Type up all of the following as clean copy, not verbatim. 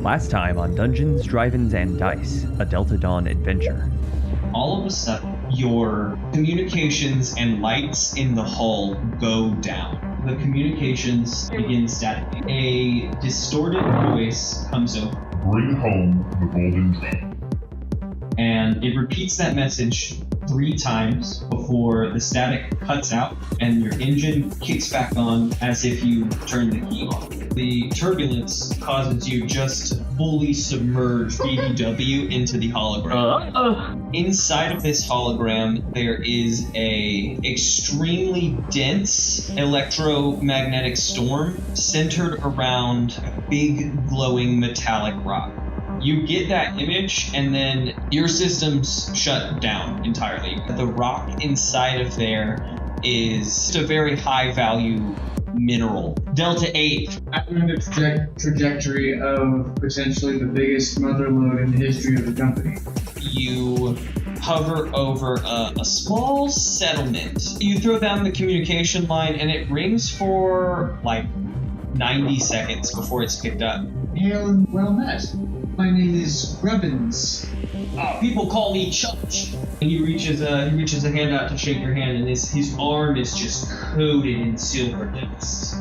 Last time on Dungeons, Drive-Ins, and Dice, a Delta Dawn adventure. All of a sudden, your communications and lights in the hull go down. The communications begin static. A distorted voice comes over. Bring home the golden drum. And it repeats that message 3 times before the static cuts out and your engine kicks back on as if you turned the key on. The turbulence causes you just to fully submerge BBW into the hologram. Inside of this hologram, there is a extremely dense electromagnetic storm centered around a big glowing metallic rock. You get that image, and then your systems shut down entirely. The rock inside of there is a very high value mineral. Delta 8. I'm on the trajectory of potentially the biggest motherlode in the history of the company. You hover over a small settlement. You throw down the communication line, and it rings for like 90 seconds before it's picked up. Hail and well met. My name is Grubbins. People call me Chutch. And he reaches a hand out to shake your hand, and his arm is just coated in silver dust.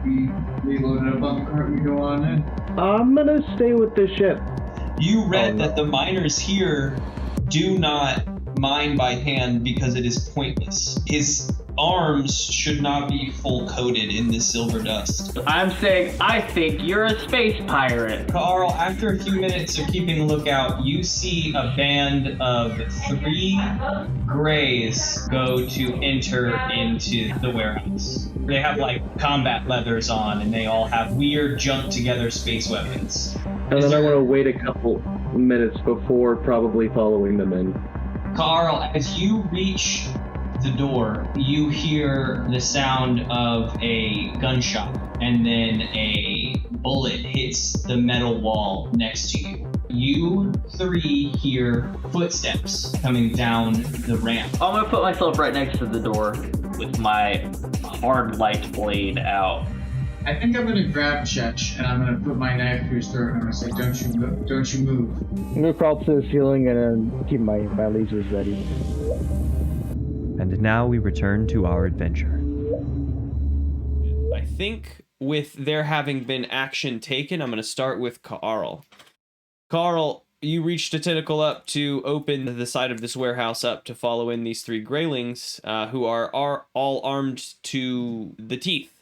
We loaded up on the cart, we go on in. I'm gonna stay with the ship. You read that the miners here do not mine by hand because it is pointless. His arms should not be full coated in this silver dust. I'm saying, I think you're a space pirate. Carl, after a few minutes of keeping a lookout, you see a band of 3 grays go to enter into the warehouse. They have like combat leathers on, and they all have weird jumped together space weapons. And then I want to wait a couple minutes before probably following them in. Carl, as you reach the door, you hear the sound of a gunshot, and then a bullet hits the metal wall next to you. You 3 hear footsteps coming down the ramp. I'm gonna put myself right next to the door with my hard light blade out. I think I'm gonna grab Chutch and I'm gonna put my knife through his throat and I'm gonna say, don't you move. I'm gonna crawl to the ceiling and keep my lasers ready. And now we return to our adventure. I think with there having been action taken, I'm going to start with Carl. Carl, you reached a tentacle up to open the side of this warehouse up to follow in these 3 greylings, who are all armed to the teeth.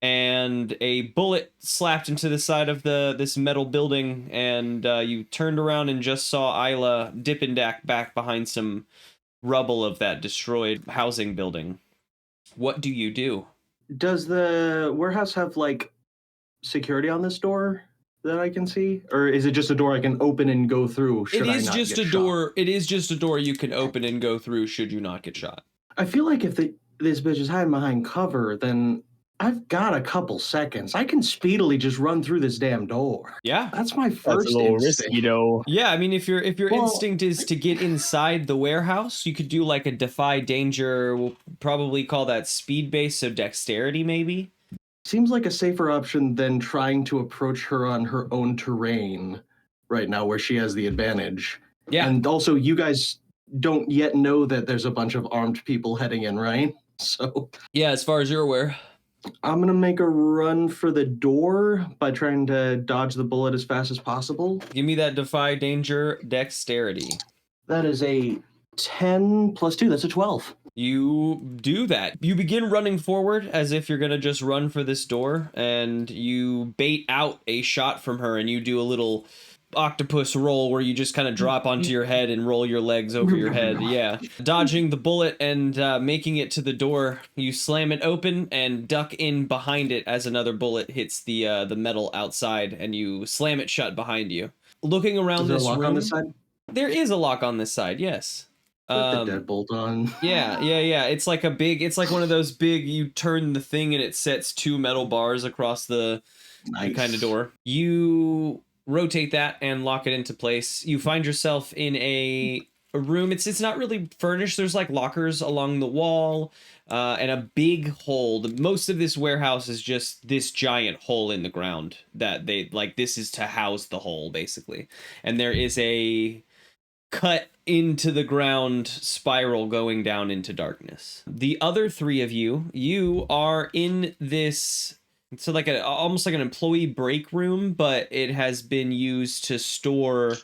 And a bullet slapped into the side of this metal building, and you turned around and just saw Isla Dippendak back behind some rubble of that destroyed housing building. What do you do? Does the warehouse have like security on this door that I can see, or is it just a door I can open and go through? It is just a door. It is just a door you can open and go through. Should you not get shot? I feel like if this bitch is hiding behind cover, then I've got a couple seconds. I can speedily just run through this damn door. Yeah, that's my first. That's a little instinct. risky, though. Yeah, I mean, if your instinct is to get inside the warehouse, you could do like a defy danger. We'll probably call that speed base, so dexterity maybe. Seems like a safer option than trying to approach her on her own terrain right now, where she has the advantage. Yeah, and also you guys don't yet know that there's a bunch of armed people heading in, right? So yeah, as far as you're aware. I'm going to make a run for the door by trying to dodge the bullet as fast as possible. Give me that defy danger dexterity. That is a 10 plus 2. That's a 12. You do that. You begin running forward as if you're going to just run for this door, and you bait out a shot from her, and you do a little octopus roll where you just kind of drop onto your head and roll your legs over your head. Yeah. Dodging the bullet and making it to the door, you slam it open and duck in behind it as another bullet hits the metal outside, and you slam it shut behind you. Looking around this room. On this side? There is a lock on this side, yes. Put the deadbolt on. Yeah. It's like one of those big, you turn the thing and it sets 2 metal bars across the kind of door. You rotate that and lock it into place. You find yourself in a a room. It's not really furnished. There's like lockers along the wall, and a big hole. Most of this warehouse is just this giant hole in the ground that they like. This is to house the hole basically, and there is a cut into the ground spiral going down into darkness. The other three of you are in this. So like almost like an employee break room, but it has been used to store,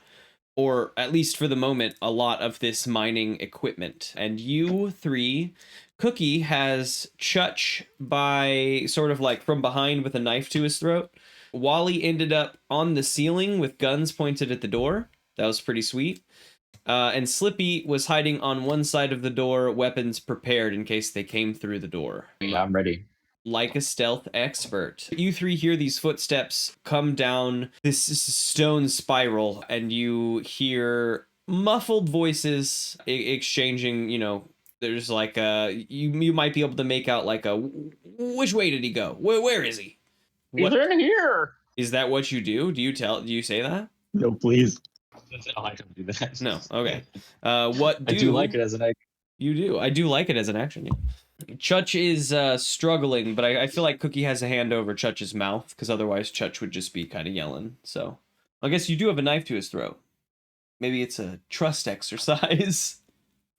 or at least for the moment, a lot of this mining equipment. And you three, Cookie has Chutch by sort of like from behind with a knife to his throat. Wally ended up on the ceiling with guns pointed at the door. That was pretty sweet. And Slippy was hiding on one side of the door, weapons prepared in case they came through the door. Yeah, I'm ready. Like a stealth expert. You three hear these footsteps come down this stone spiral, and you hear muffled voices exchanging, you know, there's like you might be able to make out like a, which way did he go? Where is he? He's in here. Is that what you do? Do you say that? No, please. No, I don't do that. No. Okay. What I do like it as an action. You do. I do like it as an action. Yeah. Chutch is struggling, but I feel like Cookie has a hand over Chutch's mouth, because otherwise Chutch would just be kind of yelling. So I guess you do have a knife to his throat. Maybe it's a trust exercise.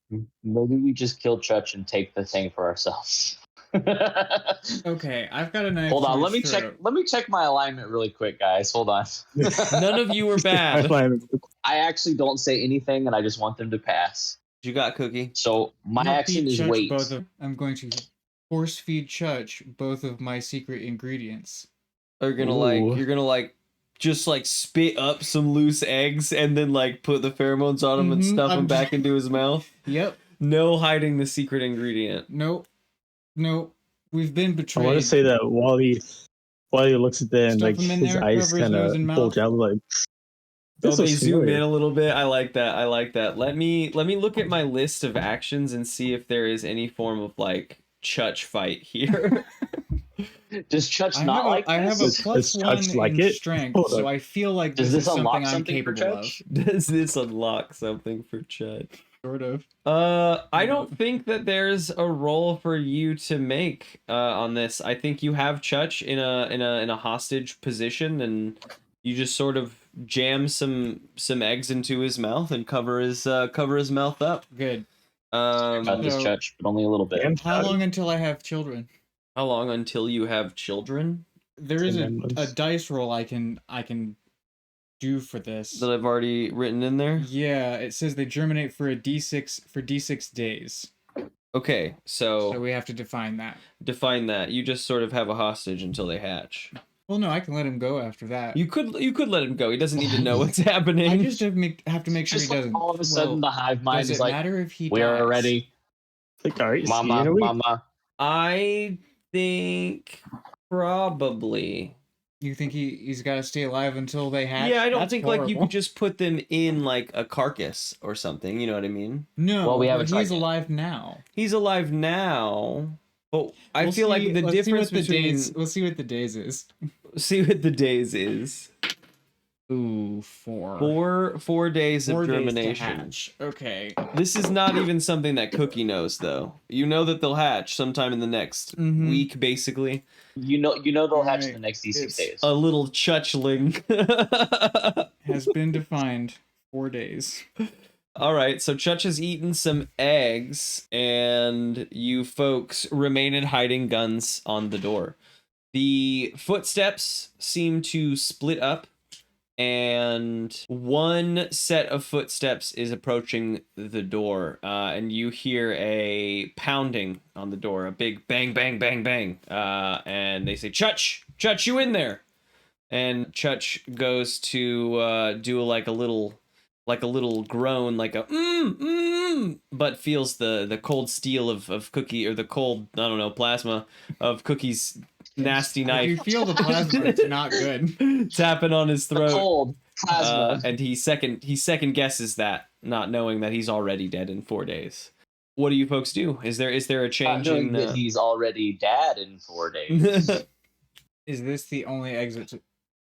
Maybe we just kill Chutch and take the thing for ourselves. Okay, I've got a knife. Hold on, to let me his check. throat. Let me check my alignment really quick, guys. Hold on. None of you were bad. I actually don't say anything, and I just want them to pass. You got Cookie. So my Not action feed is Chutch wait. I'm going to force feed Chutch both of my secret ingredients. You're gonna just like spit up some loose eggs and then like put the pheromones on him and stuff them back into his mouth. Yep. No hiding the secret ingredient. Nope. We've been betrayed. I want to say that Wally looks at that and Stuff like him in his there, eyes cover his kind nose of and mouth. bulge out like. Oh, This they was zoom familiar. in a little bit. I like that. Let me look at my list of actions and see if there is any form of like Chutch fight here. Does Chutch not like this? I have a Does plus one Chutch like in it? strength, Hold so on. I feel like Does this this is unlock something I'm something for capable of. Chutch? Does this unlock something for Chutch? Sort of. I don't think that there's a role for you to make on this. I think you have Chutch in a hostage position, and you just sort of jam some eggs into his mouth and cover his mouth up. Good. Got this So- Chutch, but only a little bit. And How long until I have children? How long until you have children? There is 10 a months. dice roll I can do for this. That I've already written in there? Yeah, it says they germinate for D6 days. Okay, so So we have to define that. define that. You just sort of have a hostage until they hatch. Well, no, I can let him go after that. You could let him go. He doesn't need to know what's happening. I just have to make sure Just he like doesn't. all of a sudden, the hive mind Does is it like, matter if he "We dies? are ready, Like, all right, see you in Mama, a week. Mama." I think probably. You think he's got to stay alive until they hatch? Yeah, I don't That's think like you horrible. could just put them in like a carcass or something. You know what I mean? No, Well, we haven't but tried he's yet. alive now. He's alive now, but I We'll feel like see- the let's see difference what the between days. We'll see what the days is. see what the days is. Ooh, 4. 4 days of 4 days to germination. hatch. Okay. This is not even something that Cookie knows, though. You know that they'll hatch sometime in the next Mhm. week, basically. You know they'll hatch in Right. the next D6 It's- days. A little Chutchling. Has been defined. 4 days. All right, so Chutch has eaten some eggs, and you folks remain in hiding, guns on the door. The footsteps seem to split up, and one set of footsteps is approaching the door, and you hear a pounding on the door, a big bang, bang, bang, bang, and they say, Chutch, you in there? And Chutch goes to do like a little groan, like a but feels the cold steel of Cookie, or the cold, I don't know, plasma of Cookie's nasty If knife you feel the plasma, it's not good. tapping on his The throat. cold plasma. And he second guesses that, not knowing that he's already dead in 4 days. What do you folks do? Is there a Not change knowing in? that he's already dead in 4 days. Is this the only exit?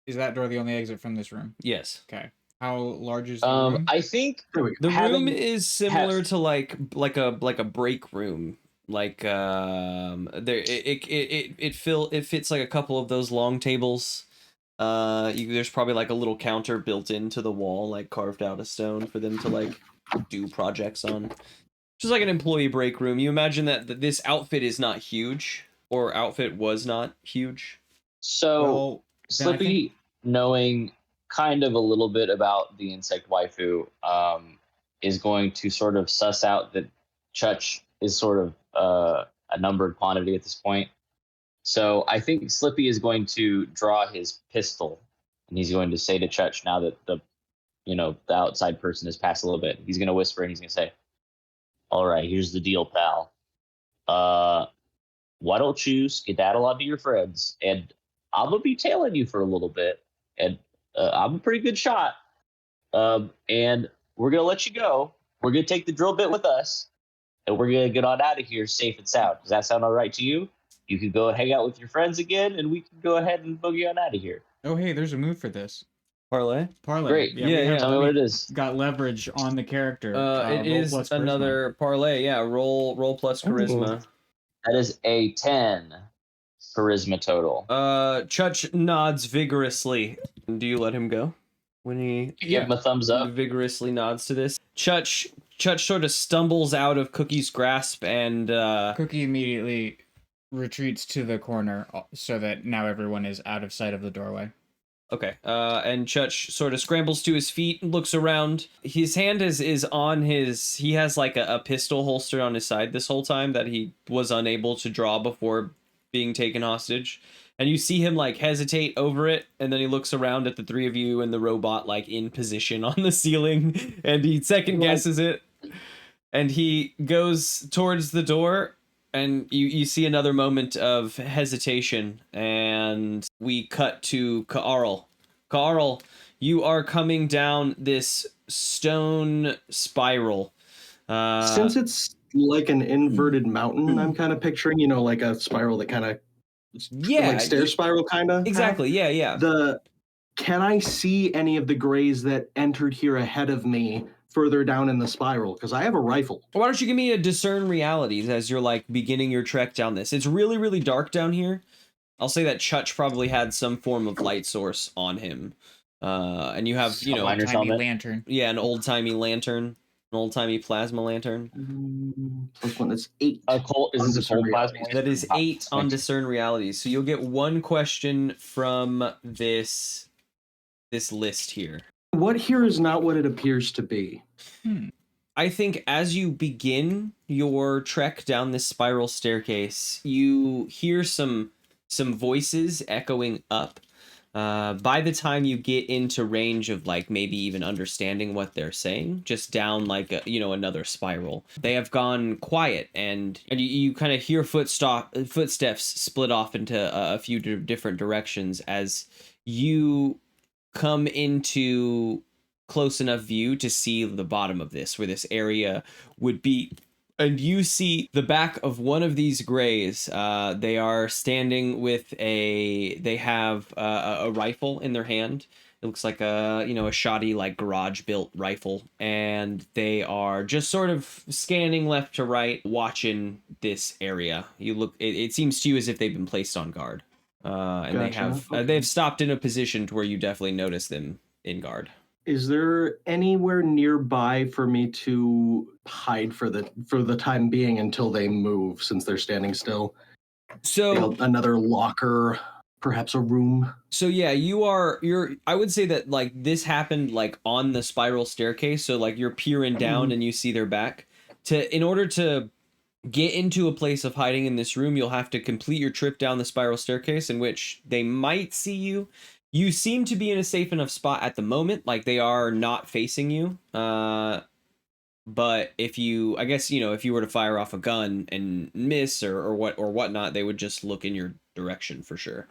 Is that door the only exit from this room? Yes. Okay. How large is the room? I think There we go. The room having- is similar to like a break room. Like there it fits like a couple of those long tables. There's probably like a little counter built into the wall, like carved out of stone for them to like do projects on. Just like an employee break room. You imagine that this outfit is not huge, or outfit was not huge. So Well, then I Slippy, knowing kind of a little bit about the insect waifu, is going to sort of suss out that Chutch is sort of a numbered quantity at this point. So I think Slippy is going to draw his pistol, and he's going to say to Chutch, now that the outside person has passed a little bit, he's going to whisper and he's going to say, "All right, here's the deal, pal. Why don't you skedaddle onto your friends, and I'm gonna be tailing you for a little bit, and I'm a pretty good shot, and we're gonna let you go. We're gonna take the drill bit with us, and we're gonna get on out of here safe and sound. Does that sound all right to you? You can go and hang out with your friends again, and we can go ahead and boogie on out of here." Oh, hey, there's a move for this. Parlay. Parlay. Great. we have- Tell me what it is. Got leverage on the character. It roll is plus charisma. another parlay. Yeah, roll plus charisma. That is a 10 charisma total. Chutch nods vigorously. Do you let him go when he Give him a thumbs up. vigorously nods to this? Chutch sort of stumbles out of Cookie's grasp and Cookie immediately retreats to the corner so that now everyone is out of sight of the doorway. okay. And Chutch sort of scrambles to his feet, looks around. His hand is on his. He has like a pistol holstered on his side this whole time that he was unable to draw before being taken hostage. And you see him like hesitate over it, and then he looks around at the three of you and the robot like in position on the ceiling, and he second guesses it, and he goes towards the door. And you see another moment of hesitation, and we cut to Ka'arl. Ka'arl, you are coming down this stone spiral. Since it's like an inverted mountain, I'm kind of picturing, like a spiral that kind of, like stair spiral kind of. Exactly. Yeah. Can I see any of the grays that entered here ahead of me further down in the spiral? Because I have a rifle. Why don't you give me a discern realities as you're like beginning your trek down this? It's really, really dark down here. I'll say that Chutch probably had some form of light source on him. And you have, Old-timey lantern. Yeah, an old-timey lantern. An old-timey plasma lantern. Plus one is 8. Is this a cold plasma lantern? That is 8 on discern realities. So you'll get one question from this list here. What here is not what it appears to be. I think as you begin your trek down this spiral staircase, you hear some voices echoing up. By the time you get into range of like maybe even understanding what they're saying, just down like another spiral, they have gone quiet, and you kind of hear footsteps split off into a few different directions as you come into close enough view to see the bottom of this, where this area would be. And you see the back of one of these grays. They are standing with they have a rifle in their hand. It looks like a shoddy like garage built rifle, and they are just sort of scanning left to right, watching this area. It seems to you as if they've been placed on guard. And Gotcha. they've stopped in a position to where you definitely notice them in guard. Is there anywhere nearby for me to hide for the time being until they move, since they're standing still? So another locker, perhaps a room. So yeah, you're I would say that like this happened like on the spiral staircase. So like you're peering down and you see their back. In order to get into a place of hiding in this room, you'll have to complete your trip down the spiral staircase, in which they might see you. You seem to be in a safe enough spot at the moment, like they are not facing you. But if you were to fire off a gun and miss or whatnot, they would just look in your direction for sure.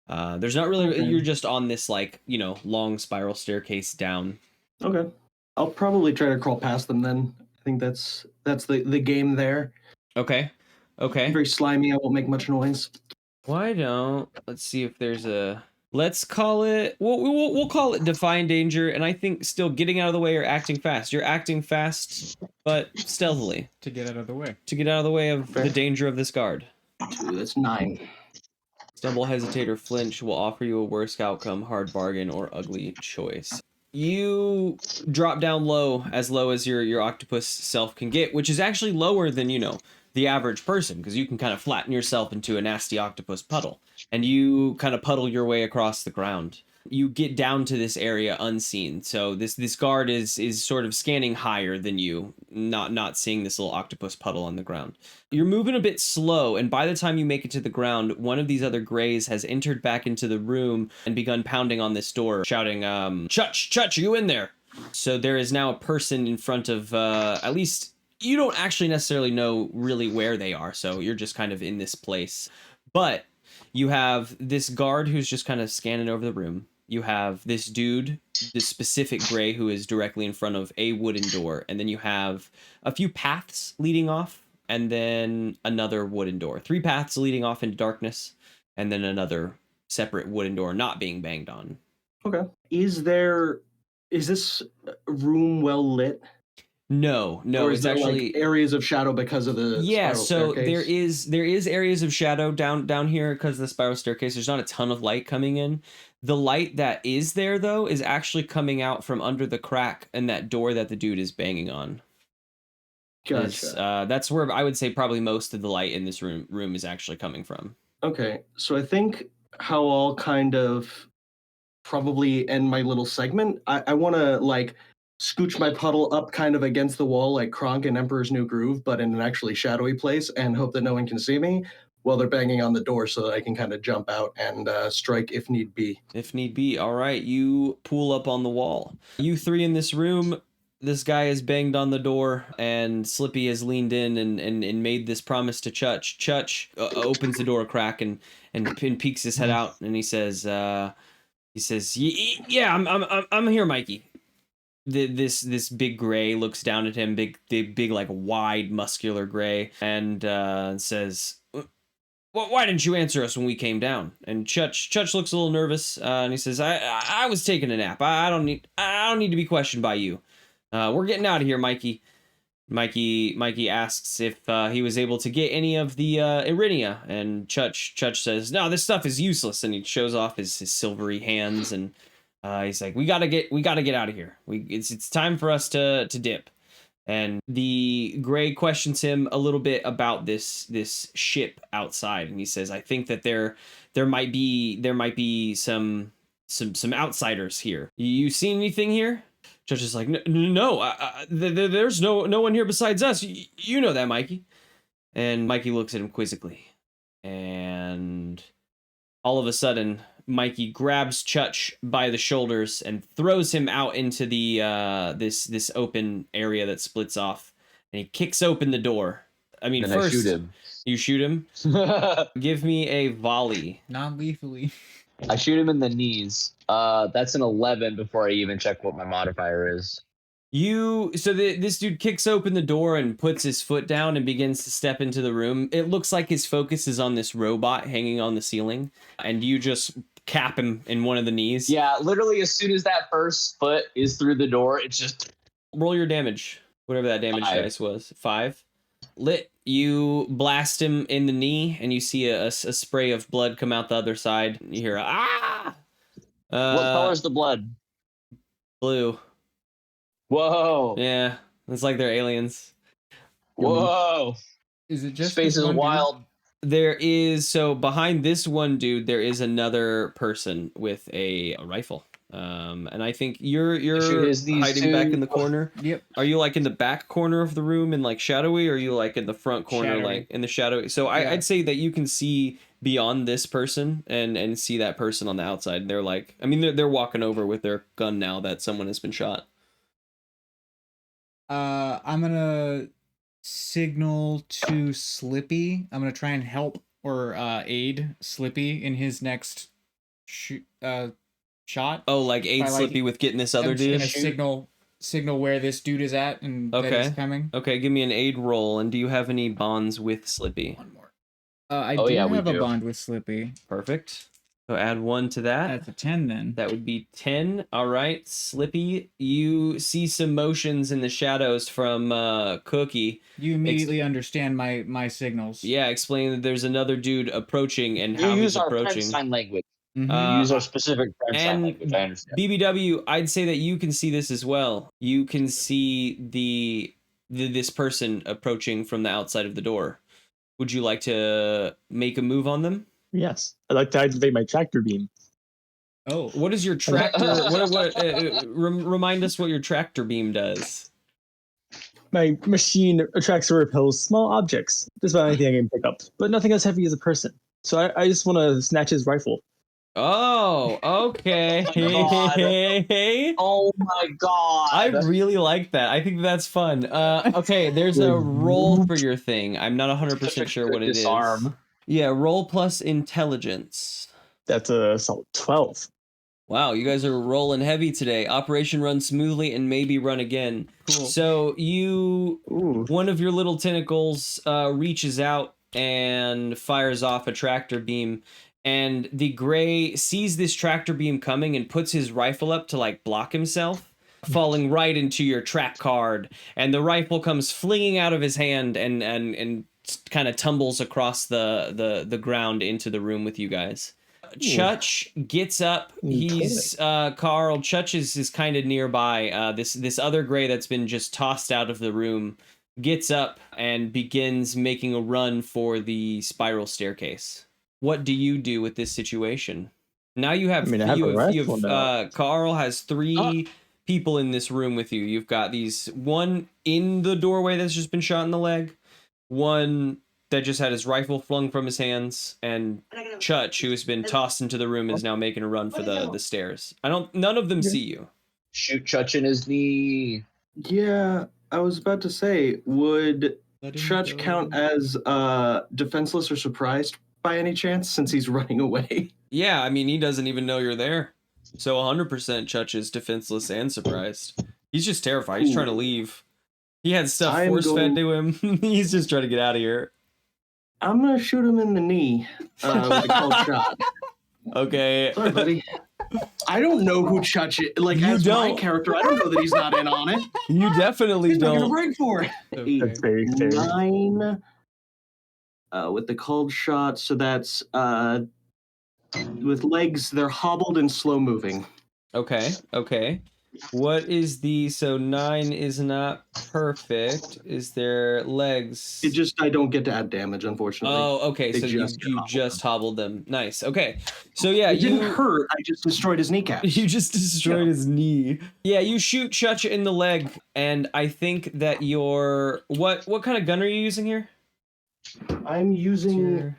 There's not really. Okay. You're just on this like long spiral staircase down. Okay, I'll probably try to crawl past them then. I think that's the game there. Okay. Very slimy. I won't make much noise. Let's see if there's a Let's call it. We'll call it define danger, and I think still getting out of the way or acting fast. You're acting fast, but stealthily To get out of the way. to get out of the way of Fair. the danger of this guard. 2, that's 9. Stumble, hesitate, or flinch will offer you a worse outcome, hard bargain, or ugly choice. You drop down low as your octopus self can get, which is actually lower than, the average person, because you can kind of flatten yourself into a nasty octopus puddle, and you kind of puddle your way across the ground. You get down to this area unseen, so this guard is sort of scanning higher than you, not seeing this little octopus puddle on the ground. You're moving a bit slow, and by the time you make it to the ground, one of these other grays has entered back into the room and begun pounding on this door, shouting, Chutch, are you in there? So there is now a person in front of, at least, you don't actually necessarily know really where they are, so you're just kind of in this place. But you have this guard who's just kind of scanning over the room. You have this dude, this specific gray, who is directly in front of a wooden door. And then you have a few paths leading off, and then another wooden door. 3 paths leading off into darkness, and then another separate wooden door not being banged on. Okay. Is this room well lit? No, Or is it's there, actually like, areas of shadow because of the spiral so staircase? there is areas of shadow down here because of the spiral staircase. There's not a ton of light coming in. The light that is there, though, is actually coming out from under the crack in that door that the dude is banging on. Gotcha. That's where I would say probably most of the light in this room is actually coming from. Okay, so I think how I'll kind of probably end my little segment, I want to, like, scooch my puddle up kind of against the wall like Kronk in Emperor's New Groove, but in an actually shadowy place, and hope that no one can see me while they're banging on the door so that I can kind of jump out and strike if need be. If need be. All right, you pull up on the wall. You 3 in this room. This guy has banged on the door, and Slippy has leaned in and made this promise to Chutch. Chutch opens the door a crack and peeks his head out, and he says, "Yeah, I'm here, Mikey." This big gray looks down at him, big like wide muscular gray, and says, why didn't you answer us when we came down? And Chutch looks a little nervous, and he says, I was taking a nap. I don't need to be questioned by you. We're getting out of here, Mikey. Mikey asks if he was able to get any of the Irinia, and Chutch says, no, this stuff is useless, and he shows off his silvery hands, and he's like, we gotta get out of here. It's time for us to dip. And the gray questions him a little bit about this ship outside, and he says, I think that there might be some outsiders here. You seen anything here? Judge is like, no, there's no one here besides us. You know that, Mikey. And Mikey looks at him quizzically, and all of a sudden, Mikey grabs Chutch by the shoulders and throws him out into the this open area that splits off, and he kicks open the door. I mean, and first I shoot him. You shoot him. Give me a volley. Non-lethally. I shoot him in the knees. That's an 11 before I even check what my modifier is. This dude kicks open the door and puts his foot down and begins to step into the room. It looks like his focus is on this robot hanging on the ceiling, and you just cap him in one of the knees. Yeah, literally as soon as that first foot is through the door, it's just... Roll your damage, whatever that damage 5. dice was. 5. Lit. You blast him in the knee, and you see a spray of blood come out the other side. You hear ah! What color's the blood? Blue. Whoa. Yeah, it's like they're aliens. Whoa. Is it just Space is wild? There is, so behind this one dude, there is another person with a rifle. And I think you're hiding back in the corner. Yep. Are you like in the back corner of the room and like shadowy, or are you like in the front corner, Shadowy. like in the shadowy? So Yeah. I'd say that you can see beyond this person and see that person on the outside. They're like, I mean, they're walking over with their gun now that someone has been shot. I'm gonna signal to Slippy. I'm gonna try and help or aid Slippy in his next shot. Oh, like aid By, like, Slippy with getting this other I'm just dude? gonna signal where this dude is at and that Okay. he's coming. Okay, give me an aid roll. And do you have any bonds with Slippy? One more. I Oh, do yeah, we have a do. bond with Slippy. Perfect. So add 1 to that. That's a 10 then. That would be 10. All right, Slippy, you see some motions in the shadows from Cookie. You immediately understand my signals. Yeah, explain that there's another dude approaching and You how use he's our approaching. prime sign language. Mhm. You use our specific prime sign And language. I understand. BBW, I'd say that you can see this as well. You can see this person approaching from the outside of the door. Would you like to make a move on them? Yes. I'd like to activate my tractor beam. Oh. What is your tractor? Remind us what your tractor beam does. My machine attracts or repels small objects, just about anything I can pick up, but nothing as heavy as a person. So I just want to snatch his rifle. Oh, okay. Oh my god. I really like that. I think that's fun. Okay, there's a roll for your thing. I'm not 100% sure what it is. Disarm. Yeah, roll plus intelligence. That's a solid 12. Wow, you guys are rolling heavy today. Operation run smoothly and maybe run again. Cool. So Ooh. one of your little tentacles reaches out and fires off a tractor beam. And the gray sees this tractor beam coming and puts his rifle up to like block himself, falling right into your trap card. And the rifle comes flinging out of his hand and kind of tumbles across the ground into the room with you guys. Chutch gets up. He's Carl. Chutch is kind of nearby. This other gray that's been just tossed out of the room gets up and begins making a run for the spiral staircase. What do you do with this situation? Now you have, Carl has 3 people in this room with you. You've got one in the doorway that's just been shot in the leg, one that just had his rifle flung from his hands, and Chutch, who has been tossed into the room, is now making a run for the stairs. None of them see you. Shoot Chutch in his knee. Yeah, I was about to say, would Chutch count as defenseless or surprised by any chance, since he's running away? Yeah, I mean, he doesn't even know you're there. So 100% Chutch is defenseless and surprised. He's just terrified. He's trying to leave. He had stuff force-fed to him. He's just trying to get out of here. I'm going to shoot him in the knee with a cold shot. Okay. Sorry, buddy. I don't know who Chutch is. Like, as my character, I don't know that he's not in on it. You definitely he's don't. He's not going to break for it. Okay. That's very fair. 9 with the cold shot, so that's with legs, they're hobbled and slow moving. Okay. What is so 9 is not perfect. Is there legs? I don't get to add damage, unfortunately. Oh, okay. So you just hobbled them. Nice. Okay. So yeah, it didn't hurt. I just destroyed his kneecap. You just destroyed his knee. Yeah, you shoot Chutch in the leg, and I think that what kind of gun are you using here? I'm using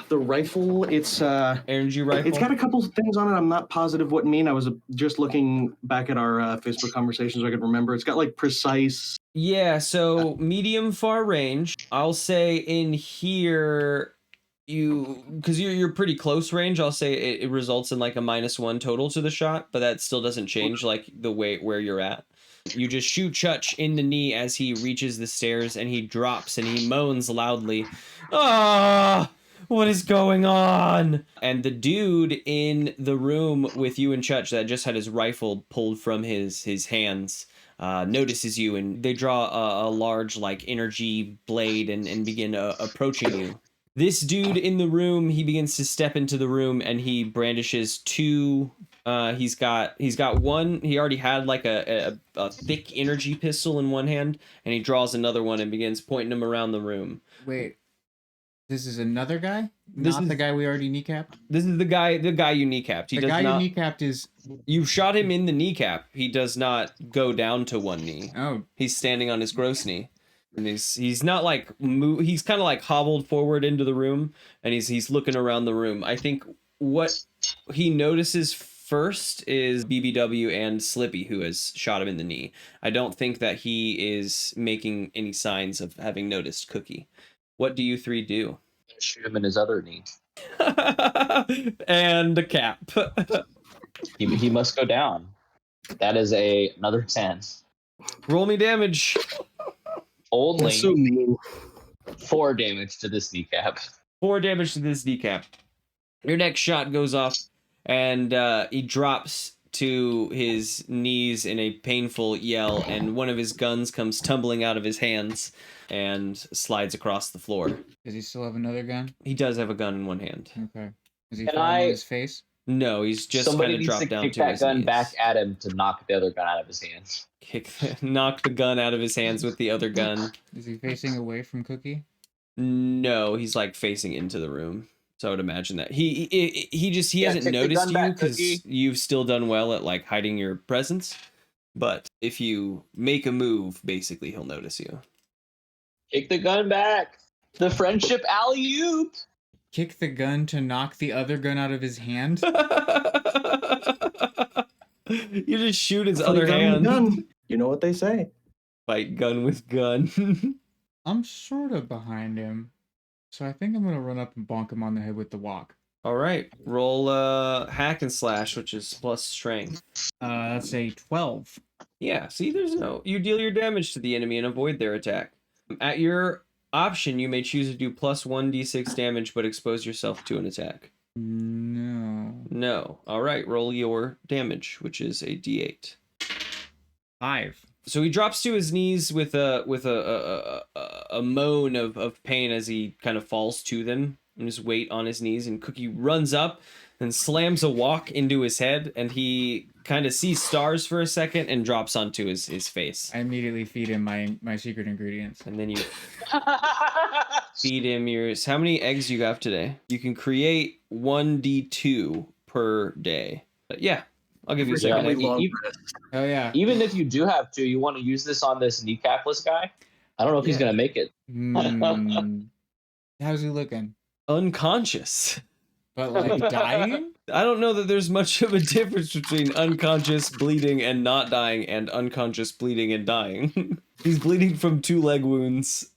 the rifle. It's energy rifle. It's got a couple things on it. I'm not positive what mean. I was just looking back at our Facebook conversations so I could remember. It's got like precise. Yeah, so medium far range. I'll say in here because you're pretty close range. I'll say it results in like a -1 total to the shot, but that still doesn't change like the way where you're at. You just shoot Chutch in the knee as he reaches the stairs, and he drops and he moans loudly. Ah! What is going on? And the dude in the room with you and Chutch that just had his rifle pulled from his hands notices you, and they draw a large like energy blade and begin approaching you. This dude in the room, he begins to step into the room, and he brandishes 2. He's got one. He already had like a thick energy pistol in one hand, and he draws another one and begins pointing them around the room. Wait. This is another guy? Not the guy we already kneecapped? This is the guy you kneecapped. The guy you kneecapped is... You shot him in the kneecap. He does not go down to one knee. Oh. He's standing on his gross knee. And he's not like... He's kind of like hobbled forward into the room, and he's looking around the room. I think what he notices first is BBW and Slippy, who has shot him in the knee. I don't think that he is making any signs of having noticed Cookie. What do you 3 do? Shoot him in his other knee. And a cap. he must go down. That is another 10. Roll me damage. Only That's so mean. 4 damage to this kneecap. 4 damage to this kneecap. Your next shot goes off, and he drops to his knees in a painful yell, and one of his guns comes tumbling out of his hands and slides across the floor. Does he still have another gun? He does have a gun in one hand. Okay. Is he Can falling on I- his face? No, he's just Somebody kind of needs to dropped down kick to that his gun knees. back at him to knock the other gun out of his hands. Knock the gun out of his hands with the other gun. Is he facing away from Cookie? No, he's like facing into the room. So I would imagine that he hasn't kick the noticed gun you back, because Cookie. you've still done well at like hiding your presence. But if you make a move, basically he'll notice you. Kick the gun back. The friendship alley-oop. Kick the gun to knock the other gun out of his hand? You just shoot his Fight other gun hand. with gun. You know what they say. Fight gun with gun. I'm sort of behind him. So I think I'm going to run up and bonk him on the head with the walk. All right, roll hack and slash, which is plus strength. That's a 12. Yeah, see, you deal your damage to the enemy and avoid their attack. At your option, you may choose to do plus 1d6 damage, but expose yourself to an attack. No. All right, roll your damage, which is a d8. 5. So he drops to his knees with a moan of pain as he kind of falls to them, and his weight on his knees. And Cookie runs up and slams a walk into his head, and he kind of sees stars for a second and drops onto his face. I immediately feed him my secret ingredients. And then you feed him yours. How many eggs you have today? You can create 1d2 per day. But yeah, I'll give you a second. Oh yeah. Even if you do have to, you want to use this on this kneecapless guy? I don't know if he's gonna make it. How's he looking? Unconscious. But like dying? I don't know that there's much of a difference between unconscious bleeding and not dying and unconscious bleeding and dying. He's bleeding from 2 leg wounds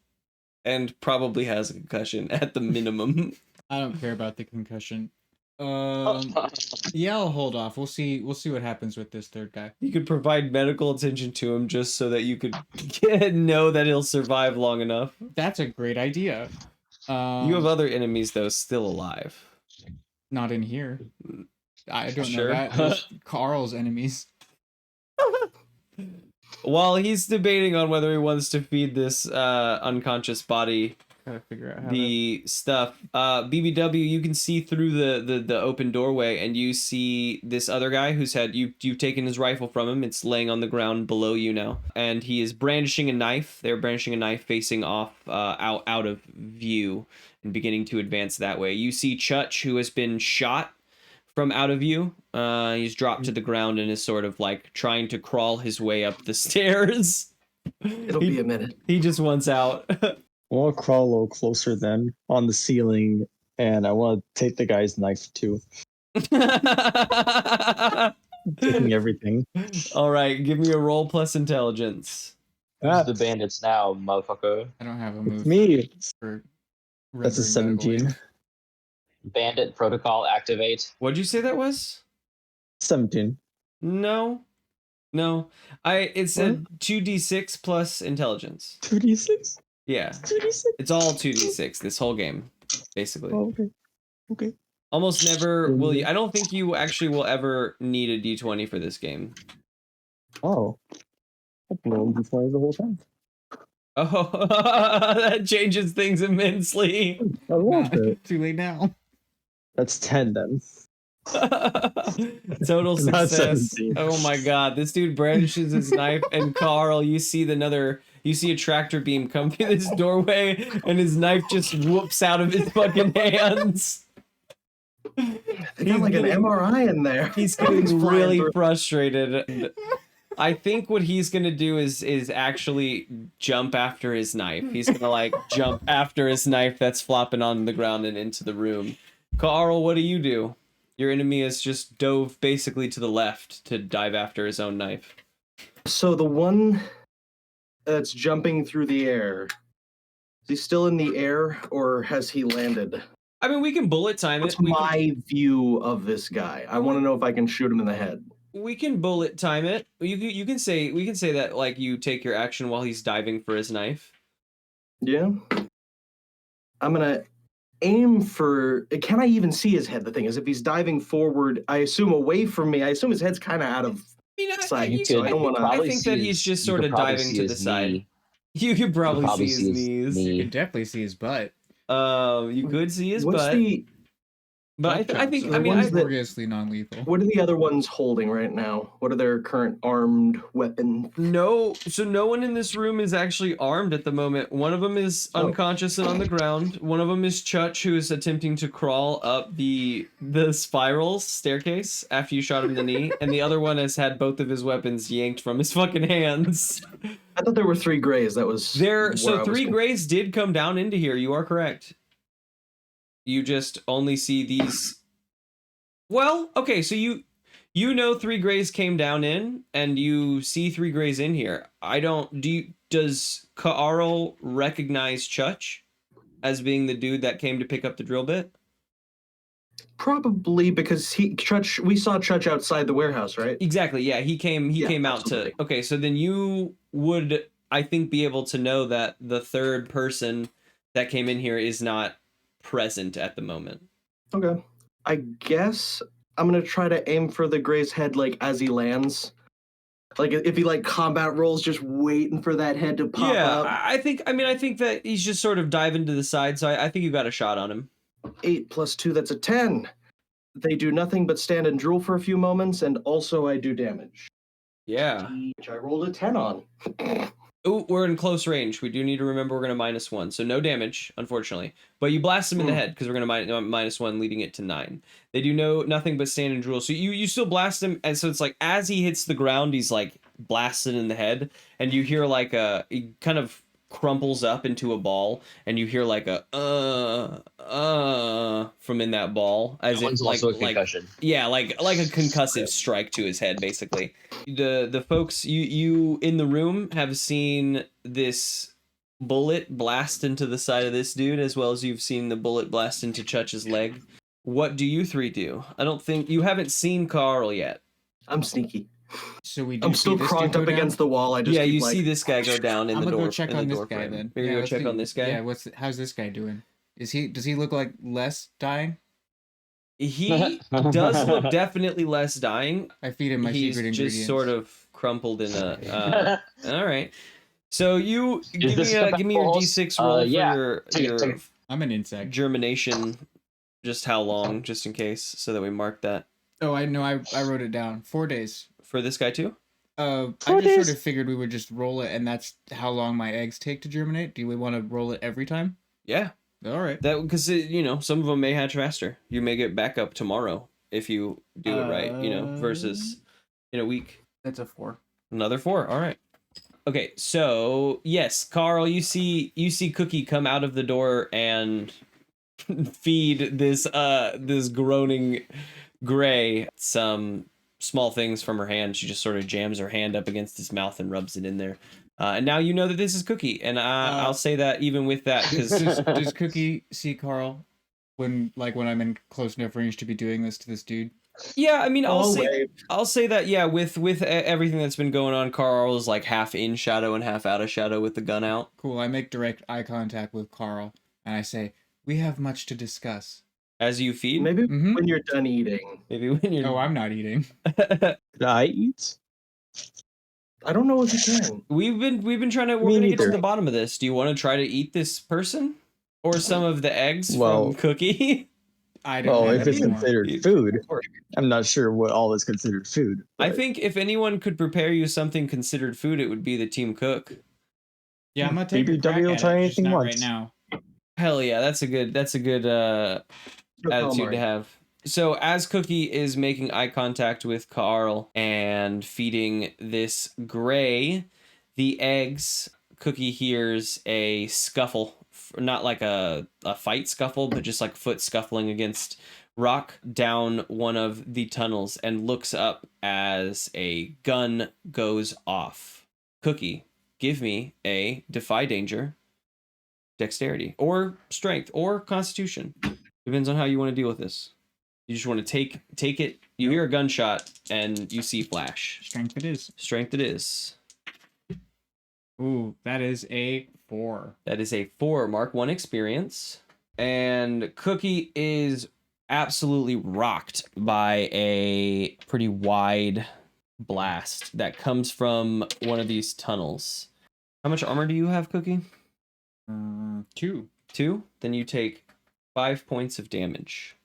and probably has a concussion at the minimum. I don't care about the concussion. Yeah, I'll hold off. We'll see what happens with this third guy. You could provide medical attention to him just so that you could know that he'll survive long enough. That's a great idea. You have other enemies though still alive. Not in here. I don't Sure. know that. Those Carl's enemies. While he's debating on whether he wants to feed this unconscious body Gotta figure out how the stuff, BBW, you can see through the open doorway, and you see this other guy who's you've taken his rifle from him. It's laying on the ground below you now, and he is brandishing a knife. They're brandishing a knife facing off out of view and beginning to advance that way. You see Chutch, who has been shot from out of view. He's dropped to the ground and is sort of like trying to crawl his way up the stairs. It'll be a minute. He just wants out. I want to crawl a little closer then on the ceiling, and I want to take the guy's knife too. Taking everything. All right, give me a roll plus intelligence. Who's the bandits now, motherfucker? I don't have a move. Me. For That's a rendering medical 17. aid. Bandit protocol activate. What'd you say that was? 17. No. It said 2d6 plus intelligence. 2d6? Yeah. 2d6? It's all 2d6 this whole game, basically. Oh, okay. Almost never will you. I don't think you actually will ever need a d20 for this game. Oh. I've been rolling d20 the whole time. Oh, that changes things immensely. I love it. Too late now. That's 10 then. Total Not success. 17. Oh my god, this dude brandishes his knife, and Carl, you see a tractor beam come through this doorway, and his knife just whoops out of his fucking hands. They got like an MRI in there. He's Everything's getting flying really through. frustrated. And I think what he's gonna do is actually jump after his knife. He's gonna like jump after his knife that's flopping on the ground and into the room. Carl, what do? Your enemy has just dove basically to the left to dive after his own knife. So the one that's jumping through the air, is he still in the air or has he landed? I mean, we can bullet time it. What's my view of this guy? I want to know if I can shoot him in the head. We can bullet time it. We can say that like you take your action while he's diving for his knife. Yeah. I'm gonna aim for. Can I even see his head? The thing is, if he's diving forward, I assume away from me. I assume his head's kind of out of sight. So I don't want to. I think that he's just sort of diving to the side. You could probably see his knees. You can definitely see his butt. You could see his What's butt. But I think, I mean, notoriously non-lethal. What are the other ones holding right now? What are their current armed weapons? So no one in this room is actually armed at the moment. One of them is unconscious and on the ground. One of them is Chutch, who is attempting to crawl up the spiral staircase after you shot him in the knee, and the other one has had both of his weapons yanked from his fucking hands. I thought there were 3 grays. That was so 3 grays did come down into here. You are correct. You just only see these. Well, okay, so you know 3 grays came down in, and you see 3 grays in here. Does Kaarl recognize Chutch as being the dude that came to pick up the drill bit? Probably because Chutch. We saw Chutch outside the warehouse, right? Exactly. Yeah, he came out absolutely. To. Okay, so then you would, I think, be able to know that the third person that came in here is not present at the moment. Okay. I guess I'm gonna try to aim for the Gray's head, like as he lands. Like if he like combat rolls, just waiting for that head to pop up. I think that he's just sort of diving to the side, so I think you got a shot on him. 8 + 2, that's a 10. They do nothing but stand and drool for a few moments, and also I do damage. Yeah. Which I rolled a 10 on. Oh, we're in close range. We do need to remember we're going to -1, so no damage, unfortunately. But you blast them in the head because we're going to -1, leading it to 9. They do nothing but stand and drool. So you still blast him, and so it's like as he hits the ground, he's like blasted in the head, and you hear like he kind of crumples up into a ball, and you hear like a from in that ball, as it's like also a concussion. Yeah, like a concussive strike to his head, basically. The folks you in the room have seen this bullet blast into the side of this dude, as well as you've seen the bullet blast into Chutch's leg. What do you 3 do? I don't think you haven't seen Kaarl yet. I'm sneaky. So I'm still cronked up against the wall. I just you see this guy go down in the door. I'm gonna go check on this guy frame. then. You're gonna go check on this guy. Yeah, how's this guy doing? Does he look like less dying? He does look definitely less dying. I feed him my secret ingredients. He's just sort of crumpled in a. All right. So you give me your D6 roll for your. I'm an insect. Germination. Just how long, just in case, so that we mark that. Oh, I know. I wrote it down. 4 days. For this guy too? I just sort of figured we would just roll it, and that's how long my eggs take to germinate. Do we want to roll it every time? Yeah. All right. That because some of them may hatch faster. You may get back up tomorrow if you do it right. Versus in a week. That's a 4. Another 4. All right. Okay. So yes, Kaarl, you see Cookie come out of the door and feed this groaning Gray some small things from her hand. She just sort of jams her hand up against his mouth and rubs it in there. And now you know that this is Cookie, and I'll say that even with that, because does Cookie see Kaarl when I'm in close enough range to be doing this to this dude? Yeah, I mean, I'll say that. Yeah, with everything that's been going on, Kaarl is like half in shadow and half out of shadow with the gun out. Cool. I make direct eye contact with Kaarl, and I say, "We have much to discuss." As you feed? Maybe when you're done eating. Maybe when you're... Oh, I'm not eating. Did I eat? I don't know if you can. We're gonna get to the bottom of this. Do you want to try to eat this person? Or some of the eggs from Cookie? If it's considered food, I'm not sure what all is considered food. I think if anyone could prepare you something considered food, it would be the team cook. Yeah, I'm gonna take a crack at it, just not right now. Hell yeah, that's a good attitude to have. So as Cookie is making eye contact with Kaarl and feeding this Gray the eggs, Cookie hears a scuffle, not like a fight scuffle, but just like foot scuffling against rock down one of the tunnels, and looks up as a gun goes off. Cookie, give me a defy danger, dexterity, or strength, or constitution. Depends on how you want to deal with this. You just want to take it. You hear a gunshot and you see flash. Strength it is. Strength it is. Ooh, that is a 4. That is a 4. Mark 1 experience. and Cookie is absolutely rocked by a pretty wide blast that comes from one of these tunnels. How much armor do you have, Cookie? 2. 2? Then you take 5 points of damage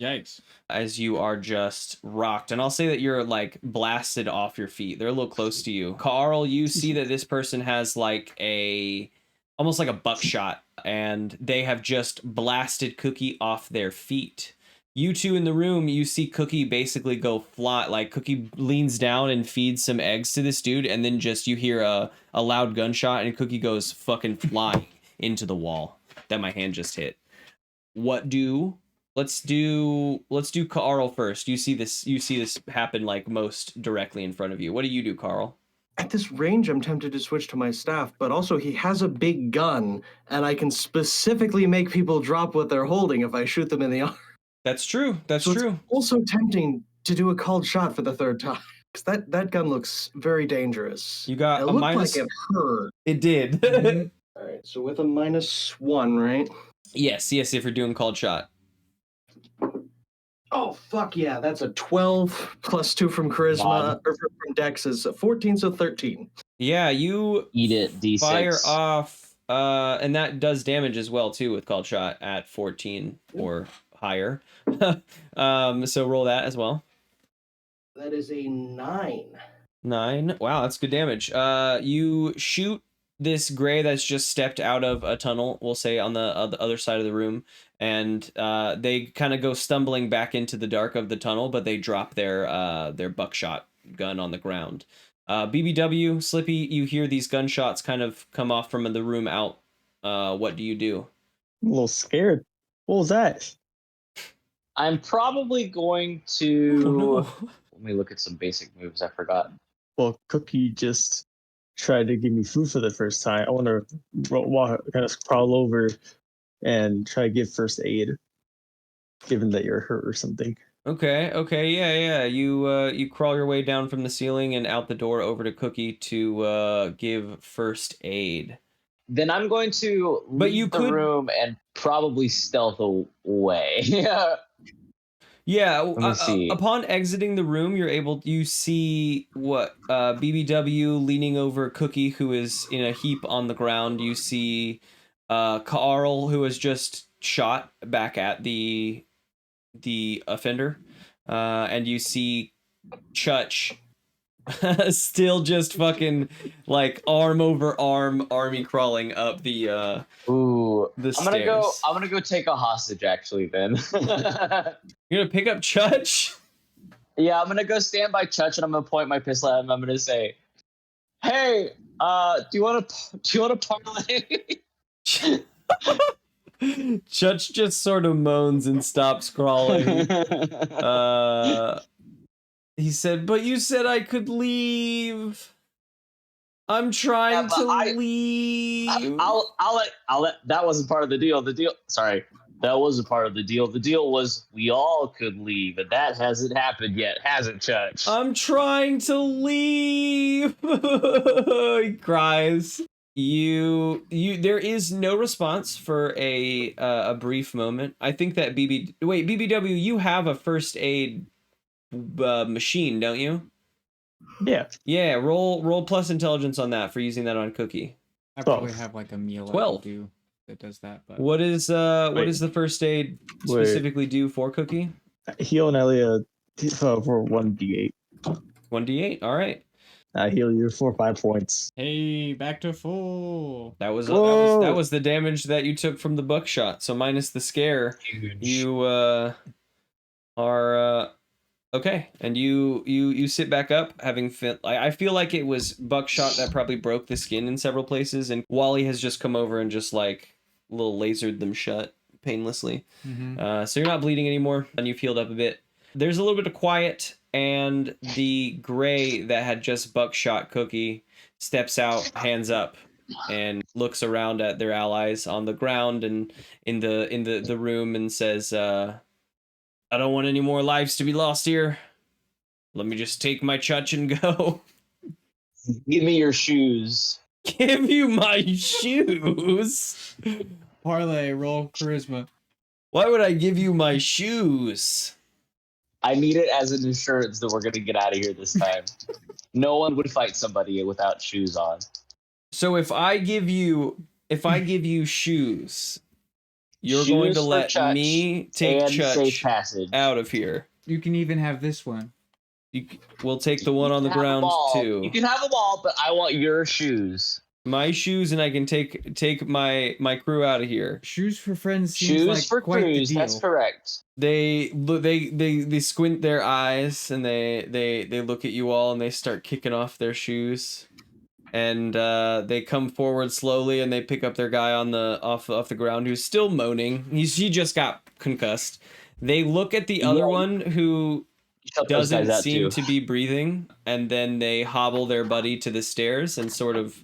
Yikes. as you are just rocked. And I'll say that you're like blasted off your feet. They're a little close to you. Carl, you see that this person has like almost like a buckshot, and they have just blasted Cookie off their feet. You two in the room, you see Cookie basically go fly. Like Cookie leans down and feeds some eggs to this dude, and then just you hear a loud gunshot, and Cookie goes fucking flying into the wall that my hand just hit. Let's do Carl first. You see this happen like most directly in front of you. What do you do, Carl? At this range, I'm tempted to switch to my staff, but also he has a big gun, and I can specifically make people drop what they're holding if I shoot them in the arm. That's true. That's So true. It's also tempting to do a called shot for the third time, because that gun looks very dangerous. You got it a looked minus. like it hurt. It did. All right, so with a -1, right? Yes. If you're doing called shot. Oh, fuck yeah, that's a 12 plus 2 from charisma, or from Dex is a 14, so 13. Yeah, you Eat it, D6. fire off, and that does damage as well too with called shot at 14 or higher. So roll that as well. That is a 9. 9. Wow, that's good damage. You shoot this gray that's just stepped out of a tunnel, we'll say on the other side of the room, and they kind of go stumbling back into the dark of the tunnel, but they drop their buckshot gun on the ground. BBW, Slippy, you hear these gunshots kind of come off from the room out. What do you do? I'm a little scared. What was that? I'm probably going to. Oh, no. Let me look at some basic moves I forgot. Well, Cookie just tried to give me food for the first time. I want to kind of crawl over and try to give first aid, given that you're hurt or something. Okay, yeah. You crawl your way down from the ceiling and out the door over to Cookie to give first aid. Then I'm going to leave the room and probably stealth away. Yeah, Let me see. Upon exiting the room, you see what BBW leaning over Cookie, who is in a heap on the ground. You see Carl, who has just shot back at the offender, and you see Chutch still just fucking like arm over arm, army crawling up the stairs. I'm gonna go take a hostage actually then. You're gonna pick up Chutch? Yeah, I'm gonna go stand by Chutch and I'm gonna point my pistol at him. I'm gonna say, "Hey, do you want to parlay?" Chutch just sort of moans and stops crawling. He said, "But you said I could leave. I'm trying to leave." I'll let. That wasn't part of the deal. Sorry, that wasn't part of the deal. The deal was we all could leave, and that hasn't happened yet, has it, Chutch? I'm trying to leave. He cries. There is no response for a brief moment. I think that BBW, you have a first aid machine, don't you? Yeah, roll plus intelligence on that for using that on Cookie. I probably have like a meal 12. I can do that does that. But What does the first aid specifically do for Cookie? Heal an area for 1d8. 1d8. All right. I heal you for 5 points. Hey, back to full. That was the damage that you took from the buckshot. So minus the scare, you are okay. And you sit back up, having I feel like it was buckshot that probably broke the skin in several places, and Wally has just come over and just like little lasered them shut painlessly. Mm-hmm. So you're not bleeding anymore, and you've healed up a bit. There's a little bit of quiet, and the gray that had just buckshot Cookie steps out, hands up, and looks around at their allies on the ground and in the room and says, "I don't want any more lives to be lost here. Let me just take my Chutch and go." Give me your shoes. Give you my shoes? Parlay, roll charisma. Why would I give you my shoes? I need it as an insurance that we're gonna get out of here this time. No one would fight somebody without shoes on. So if I give you shoes, you're Shoes going to for let Chutch me take and safe Chutch passage. out of here. You can even have this one. We'll take the one You on the can have them ground all. too. You can have them all, but I want your shoes. My shoes, and I can take my crew out of here. Shoes for friends seems Shoes like for quite crews. the deal. That's correct. They squint their eyes and they look at you all and they start kicking off their shoes. And they come forward slowly and they pick up their guy on the off the ground who's still moaning. He just got concussed. They look at the other one who doesn't seem to be breathing, and then they hobble their buddy to the stairs and sort of,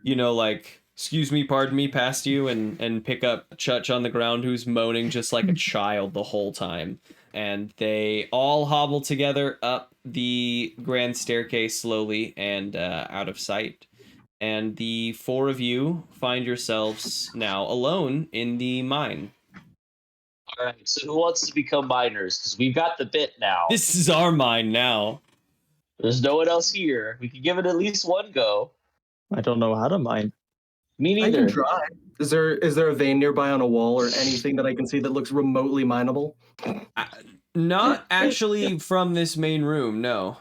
like, excuse me, pardon me, past you, and pick up Chutch on the ground who's moaning just like a child the whole time. And they all hobble together up the grand staircase slowly and out of sight. And the four of you find yourselves now alone in the mine. All right, so who wants to become miners? Because we've got the bit now. This is our mine now. There's no one else here. We can give it at least one go. I don't know how to mine. Me I neither. can try. Is there a vein nearby on a wall or anything that I can see that looks remotely mineable? Not actually from this main room, no.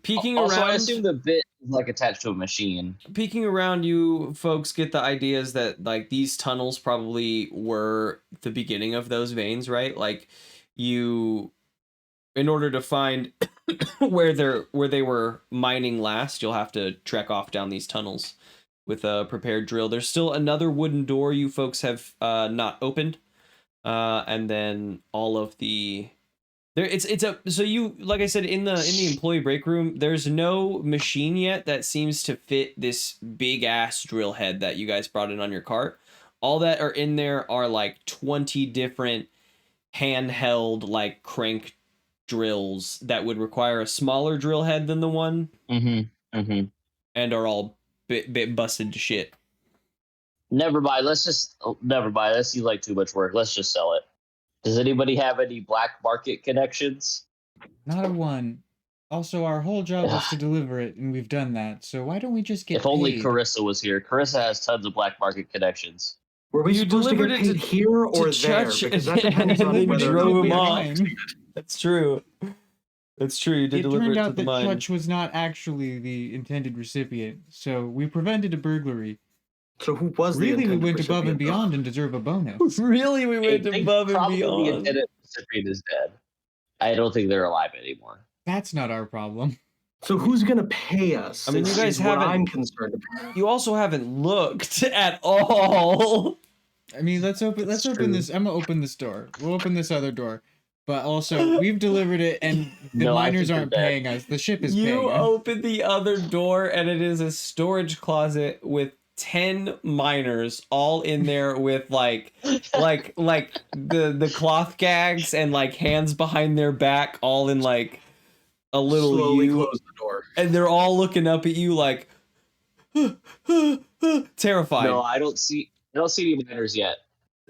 Peeking Also, around. I assume the bit is like attached to a machine. Peeking around, you folks get the ideas that like these tunnels probably were the beginning of those veins, right? Like in order to find where they were mining last, you'll have to trek off down these tunnels with a prepared drill. There's still another wooden door you folks have not opened, and then all of the so you, like I said, in the employee break room, there's no machine yet that seems to fit this big ass drill head that you guys brought in on your cart. All that are in there are like 20 different handheld like crank drills that would require a smaller drill head than the one, and are all bit busted to shit. Never mind. Never mind. That seems like too much work. Let's just sell it. Does anybody have any black market connections? Not a one. Also, our whole job was to deliver it, and we've done that. So why don't we just get If only paid? Carissa was here. Carissa has tons of black market connections. Were we You supposed to get delivered it paid here or to there? Chutch Because and that depends on then whether drove we him have off. to- That's true. That's true. You did It deliver turned it to out the that mine. Chutch was not actually the intended recipient, so we prevented a burglary. So who was the Really, we intended went above and recipient? beyond and deserve a bonus. Really, we I went think above and probably the beyond. intended recipient is dead. I don't think they're alive anymore. That's not our problem. So who's gonna pay us? I mean, you is- guys is what haven't- I'm concerned about. You also haven't looked at all. I mean, let's open true. this. I'm gonna open this door. We'll open this other door. But also, we've delivered it, and the No, I miners think aren't they're dead. paying us. The ship is You paying us. open the other door, and it is a storage closet with 10 miners all in there with like the cloth gags and like hands behind their back, all in like a little Slowly U, close the door. and they're all looking up at you like terrified. No, I don't see any miners yet.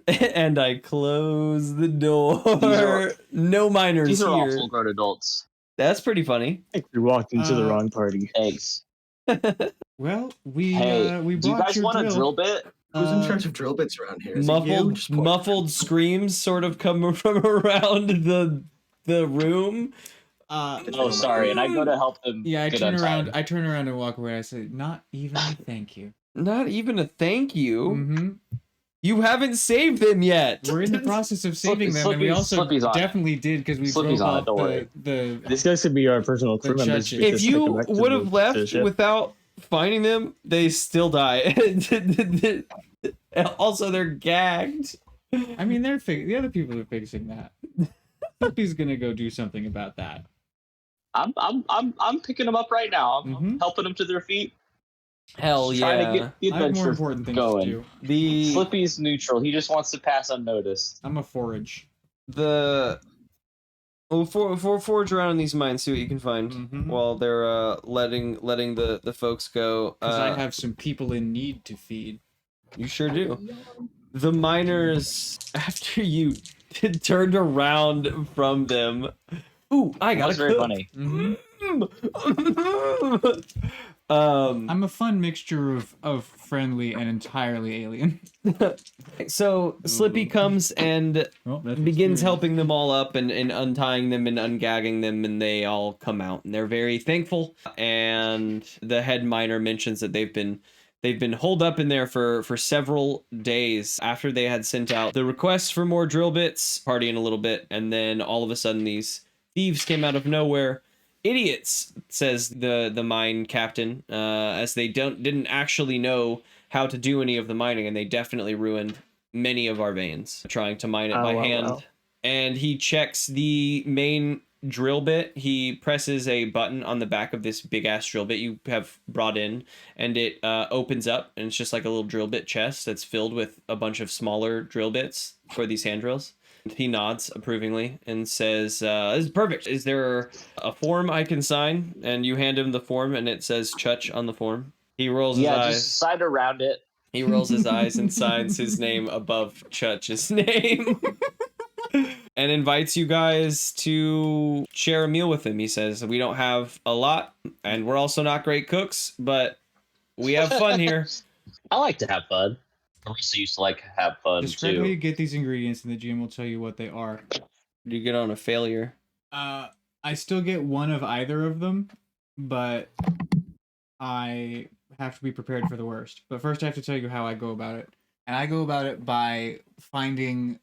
And I close the door. No miners These are all here. full-grown adults. That's pretty funny. I think we walked into the Uh, wrong party. Thanks. Well, we Hey, we do you brought guys your want drill. a drill bit? Who's in Uh, charge of drill bits around here? Is it you? Just point. Muffled screams sort of come from around the room. Oh, sorry. And I go to help them. Yeah, I get turn around. untied. I turn around and walk away. I say, "Not even a thank you." Not even a thank you. Mm-hmm. You haven't saved them yet. We're in the process of saving them, and we also Slippy's on it. definitely did because we Slippy's broke on it, off don't worry. the These guys could be our personal crew The members. Chutches. We If just you take them back to would the- have to the left ship. without finding them, they still die. Also, they're gagged. I mean, the other people are fixing that. Slippy's gonna go do something about that. I'm picking them up right now. I'm Mhm. helping them to their feet. Hell Trying yeah. to get the I have more adventure important things going. to do. The Slippy's neutral. He just wants to pass unnoticed. I'm a forage. forge around in these mines, see what you can find Mhm. while they're letting the folks go. Because I have some people in need to feed. You sure do. The miners, after you turned around from them. Ooh, I got That's a very cook. funny. I'm a fun mixture of friendly and entirely alien. So Slippy comes and Well, that's begins experience. helping them all up and untying them and ungagging them, and they all come out and they're very thankful. And the head miner mentions that they've been holed up in there for several days after they had sent out the requests for more drill bits, partying a little bit, and then all of a sudden these thieves came out of nowhere. Idiots, says the mine captain, as they didn't actually know how to do any of the mining, and they definitely ruined many of our veins trying to mine it by hand. Wow. And he checks the main drill bit. He presses a button on the back of this big ass drill bit you have brought in, and it opens up, and it's just like a little drill bit chest that's filled with a bunch of smaller drill bits for these hand drills. He nods approvingly and says, this is perfect. Is there a form I can sign? And you hand him the form, and it says Chutch on the form. He rolls his eyes. Just sign around it. He rolls his eyes and signs his name above Chutch's name. And invites you guys to share a meal with him. He says, we don't have a lot, and we're also not great cooks, but we have fun here. I like to have fun. I also used to like to have fun Describe how too. you get these ingredients, and the GM will tell you what they are. You get on a failure. I still get one of either of them, but I have to be prepared for the worst. But first, I have to tell you how I go about it. And I go about it by finding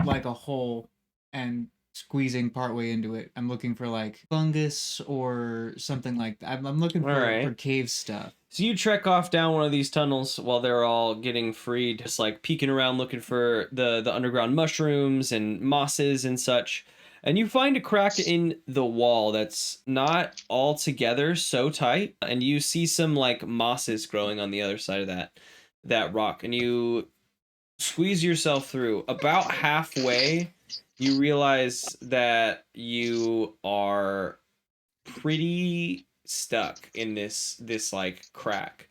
like a hole and squeezing partway into it. I'm looking for like fungus or something like that. I'm looking for cave stuff. So you trek off down one of these tunnels while they're all getting freed, just like peeking around looking for the underground mushrooms and mosses and such. And you find a crack in the wall that's not altogether so tight, and you see some like mosses growing on the other side of that rock, and you squeeze yourself through. About halfway, you realize that you are pretty stuck in this like crack.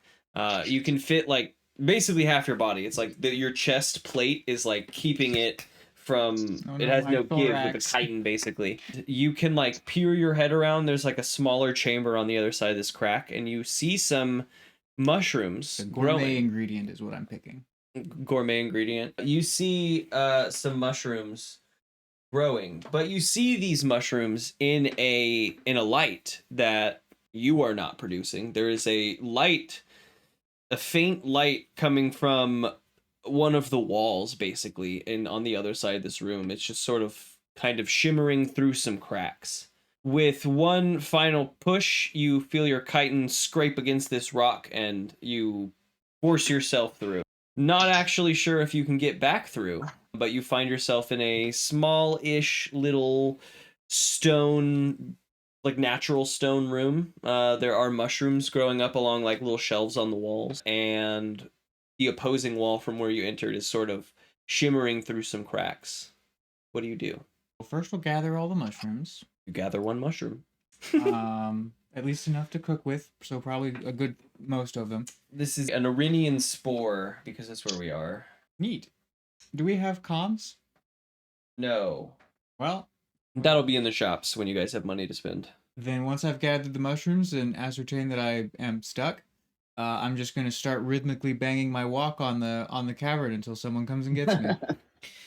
You can fit like basically half your body. It's like your chest plate is like keeping it from it has no give with the chitin basically. You can like peer your head around. There's like a smaller chamber on the other side of this crack, and you see some mushrooms Gourmet ingredient is what I'm picking. Gourmet ingredient. You see some mushrooms growing, but you see these mushrooms in a light that you are not producing. There is a faint light coming from one of the walls, basically, and on the other side of this room. It's just sort of kind of shimmering through some cracks. With one final push, you feel your chitin scrape against this rock, and you force yourself through. Not actually sure if you can get back through, but you find yourself in a small-ish little stone, like natural stone room. There are mushrooms growing up along like little shelves on the walls, and the opposing wall from where you entered is sort of shimmering through some cracks. What do you do? Well, first we'll gather all the mushrooms. You gather one mushroom. At least enough to cook with, so probably a good most of them. This is an Arenian spore, because that's where we are. Neat. Do we have comms? No. Well, that'll be in the shops when you guys have money to spend. Then once I've gathered the mushrooms and ascertained that I am stuck, I'm just going to start rhythmically banging my walk on the cavern until someone comes and gets me.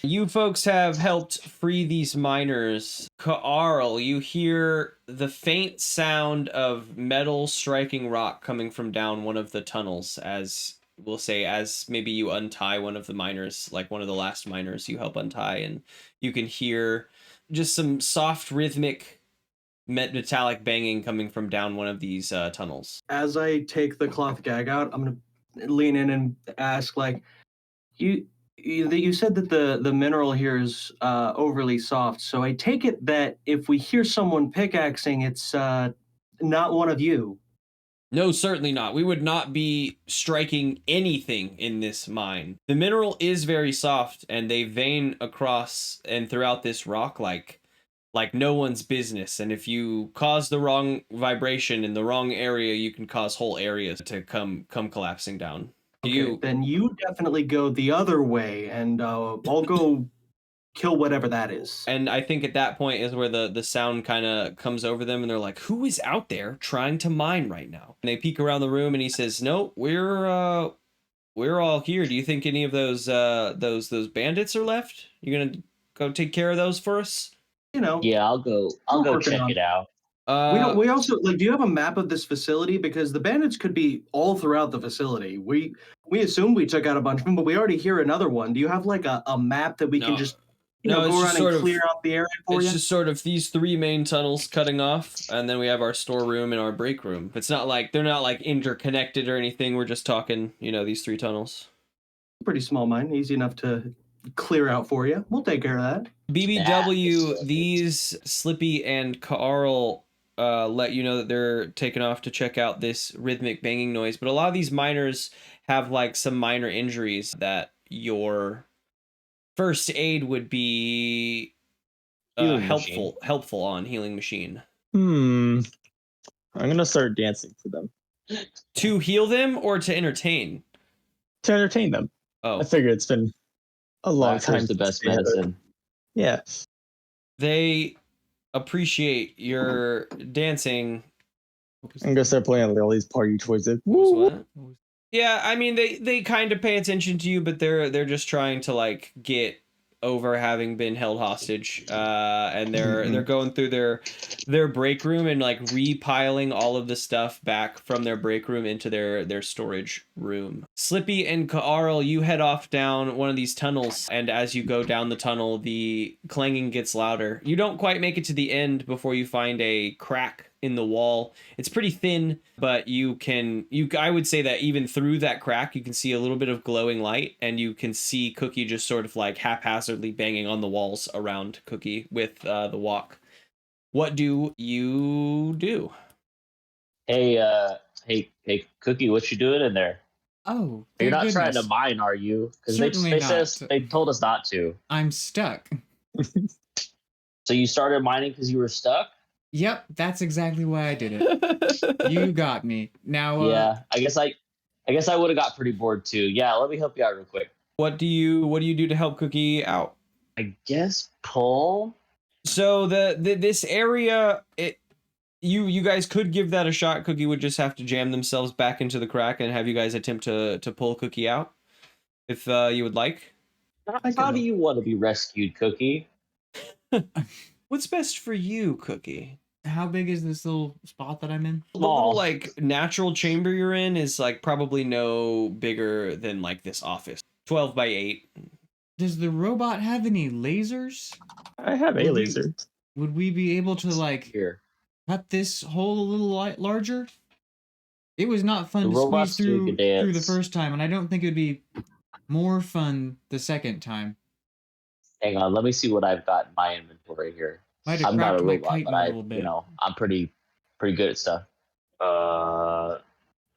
You folks have helped free these miners. Carl, you hear the faint sound of metal striking rock coming from down one of the tunnels, as we'll say, as maybe you untie one of the miners, like one of the last miners you help untie, and you can hear just some soft rhythmic metallic banging coming from down one of these tunnels. As I take the cloth gag out, I'm gonna lean in and ask, like, you said that the mineral here is overly soft, so I take it that if we hear someone pickaxing, it's not one of you. No, certainly not. We would not be striking anything in this mine. The mineral is very soft, and they vein across and throughout this rock like no one's business. And if you cause the wrong vibration in the wrong area, you can cause whole areas to come collapsing down. You Then you definitely go the other way, and I'll go kill whatever that is. and I think at that point is where the sound kind of comes over them, and they're like, "Who is out there trying to mine right now?" And they peek around the room, and he says, "No, we're all here. Do you think any of those bandits are left? You gonna go take care of those for us?" You know. Yeah, I'll go check it out. We also like. Do you have a map of this facility? Because the bandits could be all throughout the facility. We assume we took out a bunch of them, but we already hear another one. Do you have like a map that we can just No, it's go just around sort and of- clear out the area for It's you? just sort of these 3 main tunnels cutting off, and then we have our storeroom and our break room. It's not like they're not like interconnected or anything. We're just talking, these 3 tunnels. Pretty small mine, easy enough to clear out for you. We'll take care of that. BBW, these Slippy and Carl let you know that they're taking off to check out this rhythmic banging noise, but a lot of these miners have like some minor injuries that your first aid would be helpful on healing machine. I'm gonna start dancing for them. To heal them or to entertain? To entertain them. Oh. I figure it's been a long Laughter's time. the best since they had a- medicine. Yeah. They appreciate your dancing. I'm gonna start playing all these party toys. Like, What? Yeah, I mean they kind of pay attention to you, but they're just trying to like get over having been held hostage, and they're going through their break room and like repiling all of the stuff back from their break room into their storage room. Slippy and Carl, you head off down one of these tunnels, and as you go down the tunnel, the clanging gets louder. You don't quite make it to the end before you find a crack in the wall. It's pretty thin, but I would say that even through that crack, you can see a little bit of glowing light, and you can see Cookie just sort of like haphazardly banging on the walls around Cookie with the walk. What do you do? Hey, Cookie, what you doing in there? Oh, You're thank not trying to goodness. mine, are you? Because Certainly they not. told us not to. I'm stuck. So you started mining because you were stuck? Yep, that's exactly why I did it. You got me. Now, Yeah, I guess I would have got pretty bored too. Yeah, let me help you out real quick. What do you do to help Cookie out? I guess pull. So this area, you guys could give that a shot. Cookie would just have to jam themselves back into the crack and have you guys attempt to pull Cookie out, if you would like. How do you want to be rescued, Cookie? What's best for you, Cookie? How big is this little spot that I'm in? The little like natural chamber you're in is like probably no bigger than like this office. 12 by 8. Does the robot have any lasers? I have a laser. Would we be able to like Here. cut this hole a little larger? It was not fun The to squeeze robot's doing a through the dance. first time, and I don't think it would be more fun the second time. Hang on, let me see what I've got in my inventory here. Might have I'm not a cracked my robot, chitin but a little bit. I'm pretty good at stuff.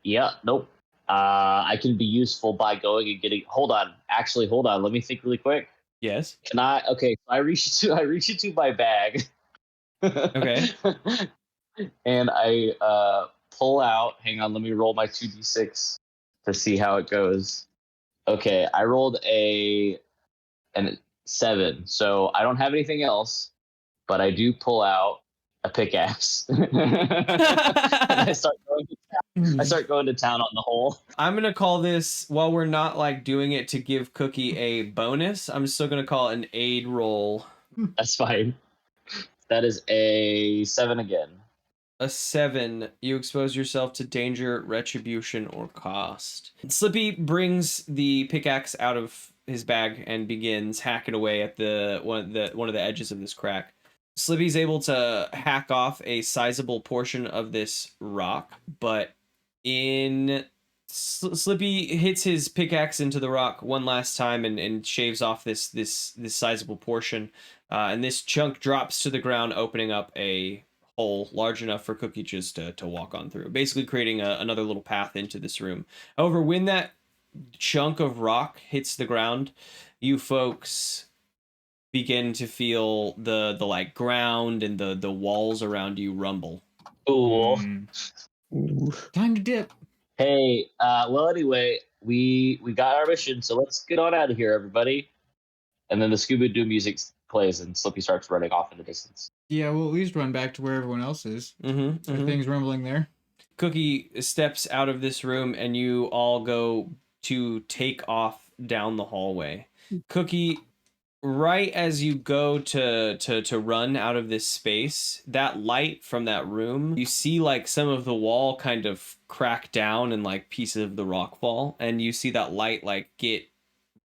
Yeah, nope. I can be useful by going and getting. Hold on, let me think really quick. Yes. Can I? Okay, so I reach into my bag. Okay. And I pull out. Hang on, let me roll my 2d6 to see how it goes. Okay, I rolled a 7, so I don't have anything else, but I do pull out a pickaxe. And I start going to town on the hole. I'm gonna call this, while we're not like doing it to give Cookie a bonus, I'm still gonna call it an aid roll. That's fine. That is a 7 again. A 7. You expose yourself to danger, retribution, or cost. Slippy brings the pickaxe out of his bag and begins hacking away at one of the edges of this crack. Slippy's able to hack off a sizable portion of this rock, but Slippy hits his pickaxe into the rock one last time and shaves off this sizable portion, and this chunk drops to the ground, opening up a hole large enough for Cookie just to walk on through, basically creating another little path into this room. However, when that chunk of rock hits the ground, you folks begin to feel the like ground and the walls around you rumble. Ooh. Time to dip. Hey, well, anyway, we got our mission, so let's get on out of here, everybody. And then the Scooby-Doo music plays, and Slippy starts running off in the distance. Yeah, we'll at least run back to where everyone else is. Are things rumbling there? Cookie steps out of this room, and you all go to take off down the hallway. Cookie, right as you go to run out of this space, that light from that room, you see like some of the wall kind of crack down and like pieces of the rock fall, and you see that light like get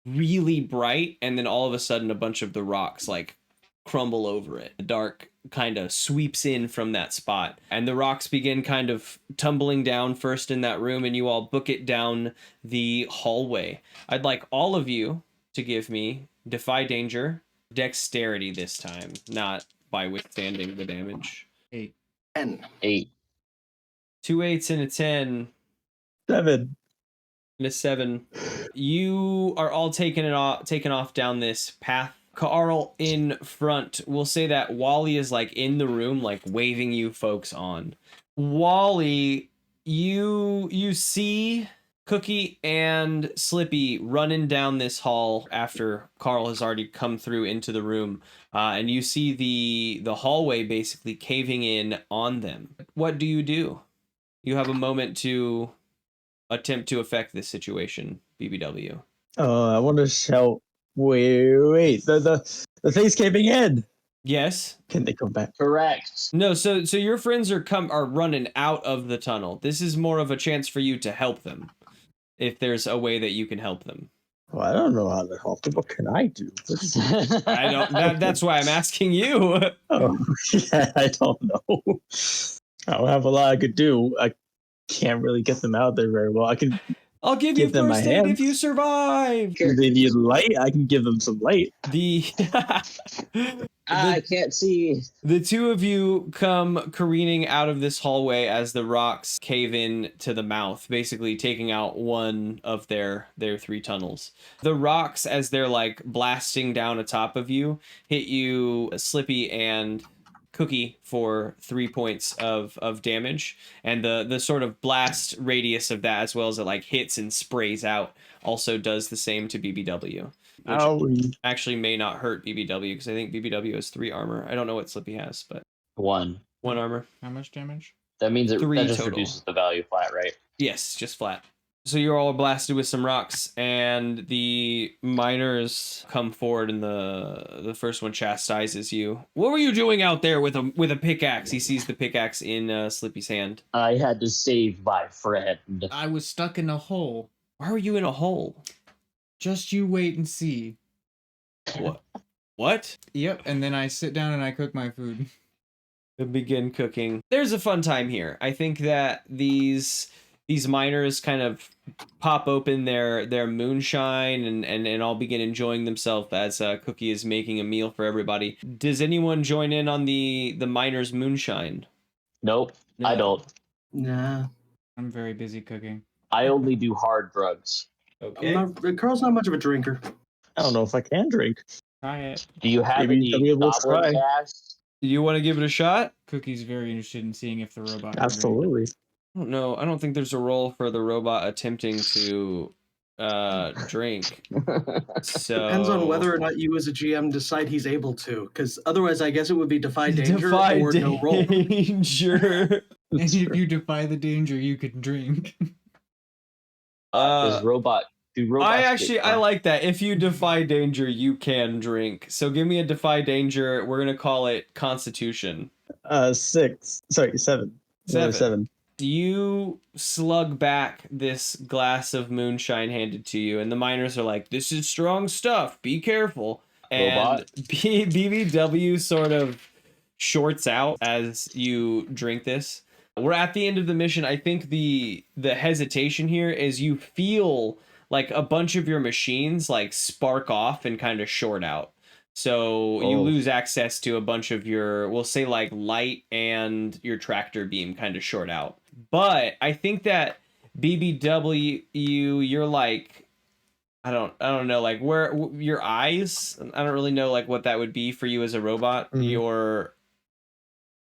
really bright, and then all of a sudden a bunch of the rocks like crumble over it. The dark kind of sweeps in from that spot, and the rocks begin kind of tumbling down first in that room, and you all book it down the hallway. I'd like all of you to give me Defy Danger dexterity this time, not by withstanding the damage. 8. 10. 8. 2 8s and a 10. 7. And a 7. You are all taken off down this path. Carl in front. We'll say that Wally is like in the room, like waving you folks on. Wally, you see Cookie and Slippy running down this hall after Carl has already come through into the room, and you see the hallway basically caving in on them. What do? You have a moment to attempt to affect this situation, BBW. I want to shout, wait, the thing's caving in. Yes. Can they come back? Correct. No, so your friends are running out of the tunnel. This is more of a chance for you to help them, if there's a way that you can help them. Well, I don't know how to help them. What can I do? I don't. That's why I'm asking you. Oh, yeah, I don't know. I don't have a lot I could do. I can't really get them out there very well. I'll give you them my first aid hands. if you survive. Do they need light? I can give them some light. I can't see. The two of you come careening out of this hallway as the rocks cave in to the mouth, basically taking out one of their 3 tunnels. The rocks, as they're like blasting down atop of you, hit you, Slippy and Cookie, for 3 points of damage, and the sort of blast radius of that, as well as it like hits and sprays out, also does the same to BBW. Which actually may not hurt BBW, because I think BBW has 3 armor. I don't know what Slippy has, but 1 armor. How much damage? That means that 3 just total. reduces the value flat, right? Yes, just flat. So you're all blasted with some rocks, and the miners come forward, and the first one chastises you. What were you doing out there with a pickaxe? He sees the pickaxe in Slippy's hand. I had to save my friend. I was stuck in a hole. Why were you in a hole? Just you wait and see. What? Yep, and then I sit down and I cook my food. And begin cooking. There's a fun time here. I think that these miners kind of pop open their moonshine and all begin enjoying themselves as Cookie is making a meal for everybody. Does anyone join in on the miners' moonshine? Nope, No. I don't. Nah. I'm very busy cooking. I only do hard drugs. Okay. Carl's not much of a drinker. I don't know if I can drink. Try it. Do you have Maybe any we'll goblin try. gas? Do you want to give it a shot? Cookie's very interested in seeing if the robot can drink. Absolutely. I don't know. I don't think there's a role for the robot attempting to drink. So Depends on whether or not you as a GM decide he's able to, because otherwise I guess it would be Defy Danger Defy or no roll. danger. And if you defy the danger, you can drink. Does robots I like that. If you defy danger, you can drink. So give me a defy danger. We're gonna call it Constitution. 6. Sorry, 7. Another 7. You slug back this glass of moonshine handed to you, and the miners are like, "This is strong stuff. Be careful." And Robot. BBW sort of shorts out as you drink this. We're at the end of the mission. I think the hesitation here is you feel like a bunch of your machines like spark off and kind of short out. So you lose access to a bunch of your, we'll say like light and your tractor beam kind of short out. But I think that BBW, you're like, I don't know, like where your eyes, I don't really know like what that would be for you as a robot. Mm-hmm. Your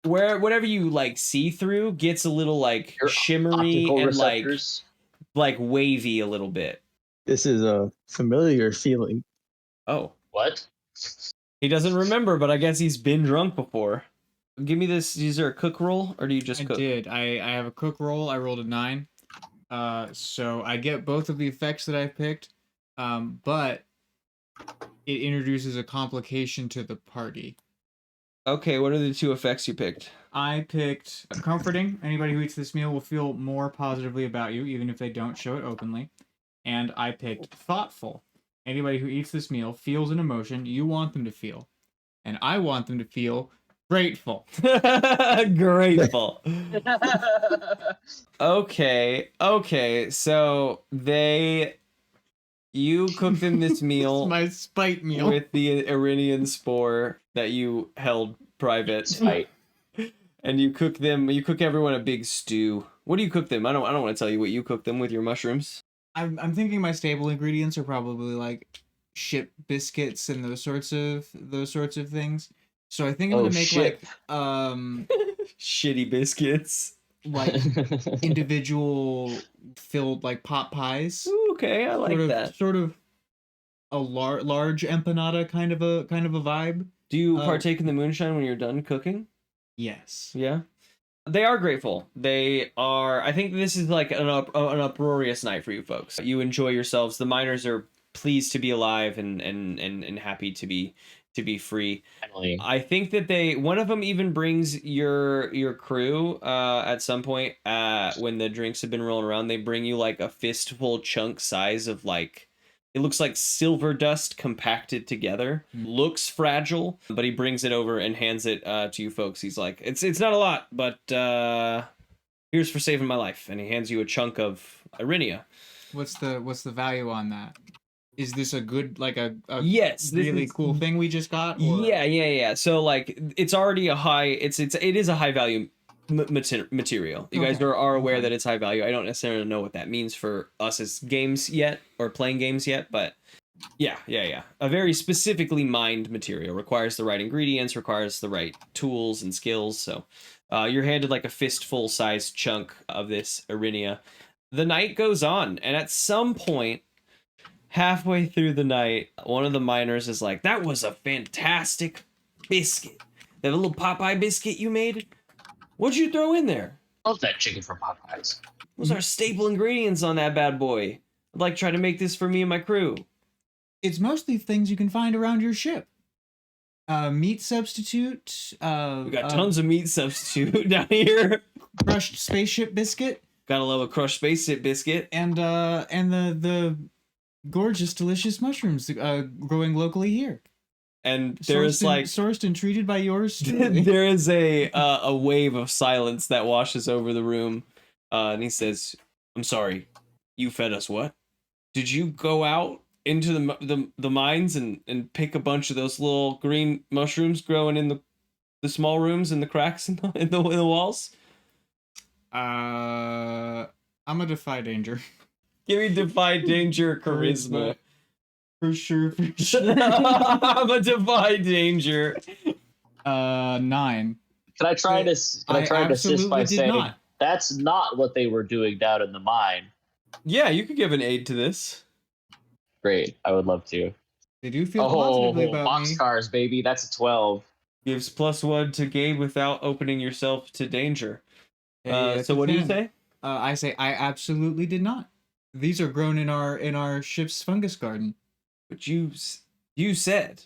whatever you like see through gets a little like Your shimmery optical and receptors. like wavy a little bit. This is a familiar feeling. Oh, What? he doesn't remember, but I guess he's been drunk before. Give me this. Is there a cook roll, or do you just I cook? did. I have a cook roll. I rolled a 9. So I get both of the effects that I picked, but it introduces a complication to the party. Okay, what are the 2 effects you picked? I picked comforting. Anybody who eats this meal will feel more positively about you, even if they don't show it openly. And I picked thoughtful. Anybody who eats this meal feels an emotion you want them to feel. And I want them to feel grateful. Grateful. Okay. So you cooked them this meal. It's my spite meal. With the Iranian spore that you held private. Spite. And you cook everyone a big stew. What do you cook them? I don't want to tell you what you cook them with your mushrooms. I'm thinking my staple ingredients are probably like ship biscuits and those sorts of things. So I think I'm gonna make like shitty biscuits. Like individual filled like pot pies. Ooh, okay, I like that. Sort of a large empanada kind of a vibe. Do you partake in the moonshine when you're done cooking? Yes. Yeah. They are grateful. They are. I think this is like an uproarious night for you folks. You enjoy yourselves. The miners are pleased to be alive and happy to be free. Finally. I think that one of them even brings your crew at some point when the drinks have been rolling around. They bring you like a fistful chunk size of like. It looks like silver dust compacted together. Looks fragile, but he brings it over and hands it to you folks. He's like, it's not a lot, but here's for saving my life. And he hands you a chunk of Irinia. What's the value on that? Is this a good like a yes really cool thing we just got? Or? Yeah. So like it's already a high. It is a high value material. You guys are aware that it's high value. I don't necessarily know what that means for us as games yet or playing games yet, but yeah. A very specifically mined material requires the right ingredients, requires the right tools and skills. So you're handed like a fistful sized chunk of this Irinia. The night goes on, and at some point, halfway through the night, one of the miners is like, "That was a fantastic biscuit. That little Popeye biscuit you made. What'd you throw in there?" Love that chicken from Popeyes. Those are staple ingredients on that bad boy. I'd like to try to make this for me and my crew. It's mostly things you can find around your ship. Meat substitute. We got tons of meat substitute down here. Crushed spaceship biscuit. Gotta love a crushed spaceship biscuit. And the gorgeous, delicious mushrooms growing locally here. And there's sourced and treated by yours truly. There is a wave of silence that washes over the room, and he says, "I'm sorry, you fed us what? Did you go out into the mines and pick a bunch of those little green mushrooms growing in the small rooms and the cracks in the walls?" I'm a defy danger. Give me defy danger charisma. For sure. I'm a defy danger. 9. Can I try to assist by saying that's not what they were doing down in the mine? Yeah, you could give an aid to this. Great, I would love to. They do feel positively about me. Boxcars, baby, that's a 12. Gives +1 to Gabe without opening yourself to danger. Hey, so what do you say? I say I absolutely did not. These are grown in our ship's fungus garden. But you said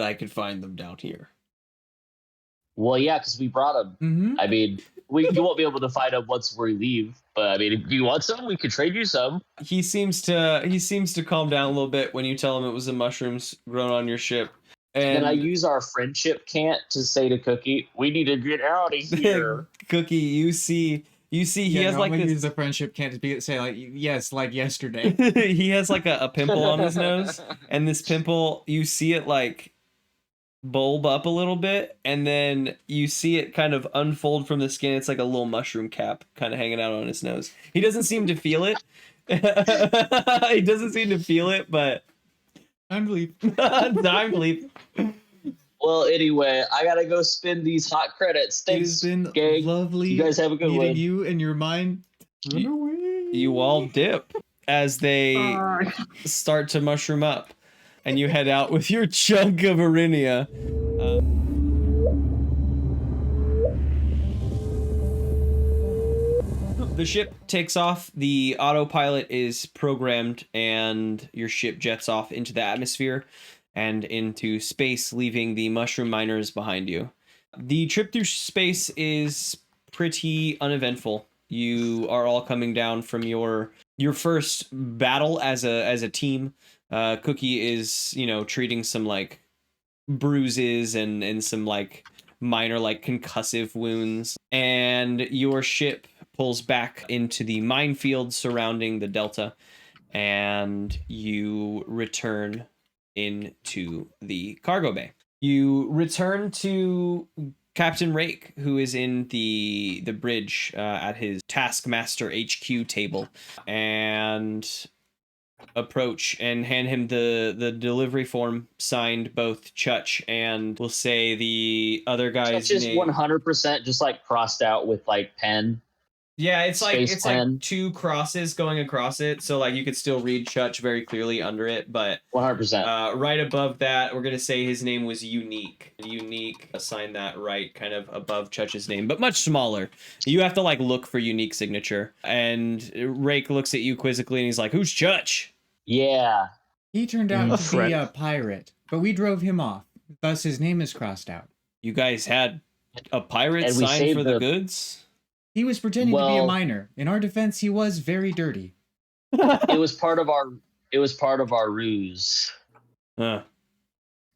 I could find them down here. Well, yeah, because we brought them. Mm-hmm. I mean, you won't be able to find them once we leave. But I mean, if you want some, we could trade you some. He seems to calm down a little bit when you tell him it was the mushrooms grown on your ship. And then I use our friendship cant to say to Cookie, "We need to get out of here." Cookie, you see he has like this. Use the friendship can't say like yes, like yesterday. He has like a pimple on his nose, and this pimple, you see it like bulb up a little bit, and then you see it kind of unfold from the skin. It's like a little mushroom cap kind of hanging out on his nose. He doesn't seem to feel it. But time to leave. Time to leave. Well, anyway, I gotta go spend these hot credits. Thanks, it has been gang. lovely. You guys have a good meeting one. You and your mind. Run away. You all dip. as they start to mushroom up, and you head out with your chunk of Arinia. The ship takes off, the autopilot is programmed, and your ship jets off into the atmosphere and into space, leaving the mushroom miners behind you. The trip through space is pretty uneventful. You are all coming down from your first battle as a team. Cookie is, treating some like bruises and some like minor like concussive wounds, and your ship pulls back into the minefield surrounding the delta, and you return into the cargo bay. You return to Captain Rake, who is in the bridge at his Taskmaster HQ table, and approach and hand him the delivery form signed both Chutch and we'll say the other guy's Chutch is name. 100% just like crossed out with like pen. Yeah, it's like Space pen. like two crosses going across it, so like you could still read Chutch very clearly under it, but 100%. Right above that, we're gonna say his name was Unique. Unique, assign that right kind of above Chutch's name, but much smaller. You have to like look for Unique signature. And Rake looks at you quizzically and he's like, "Who's Chutch?" Yeah. He turned out to friend. be a pirate, but we drove him off. Thus, his name is crossed out. You guys had a pirate And we sign saved for the the- goods? He was pretending to be a Well- miner. In our defense, he was very dirty. It was part of our ruse. Huh.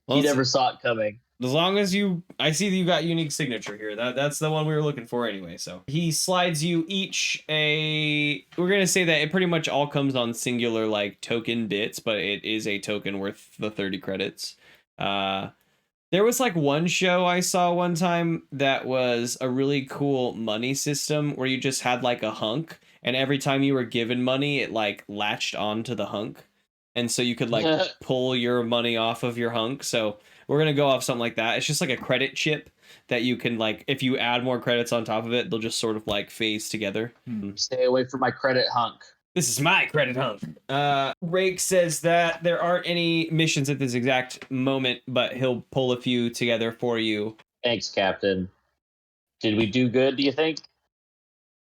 He never saw it coming. As long as I see that you got Unique signature here. That's the one we were looking for anyway. So he slides you each we're gonna say that it pretty much all comes on singular like token bits, but it is a token worth the 30 credits. There was like one show I saw one time that was a really cool money system where you just had like a hunk, and every time you were given money, it like latched onto the hunk. And so you could like pull your money off of your hunk. So we're going to go off something like that. It's just like a credit chip that you can like, if you add more credits on top of it, they'll just sort of like phase together. Stay away from my credit hunk. This is my credit hunk. Rake says that there aren't any missions at this exact moment, but he'll pull a few together for you. Thanks, Captain. Did we do good, do you think?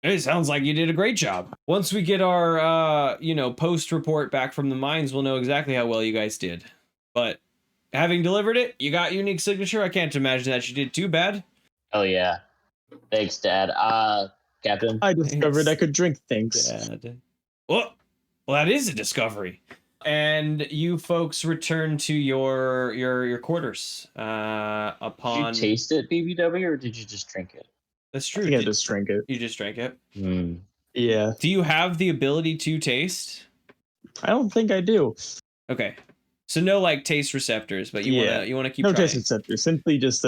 It sounds like you did a great job. Once we get our, post report back from the mines, we'll know exactly how well you guys did. But having delivered it, you got Unique signature. I can't imagine that you did too bad. Oh, yeah. Thanks, Dad. Captain? I discovered I could drink things. Dad. Well, that is a discovery. And you folks return to your quarters. Upon Did you taste it, BBW, or did you just drink it? That's true. I think I just drank it. You just drank it. Yeah. Do you have the ability to taste? I don't think I do. Okay. So no like taste receptors, but you wanna keep no trying. taste receptors. Simply just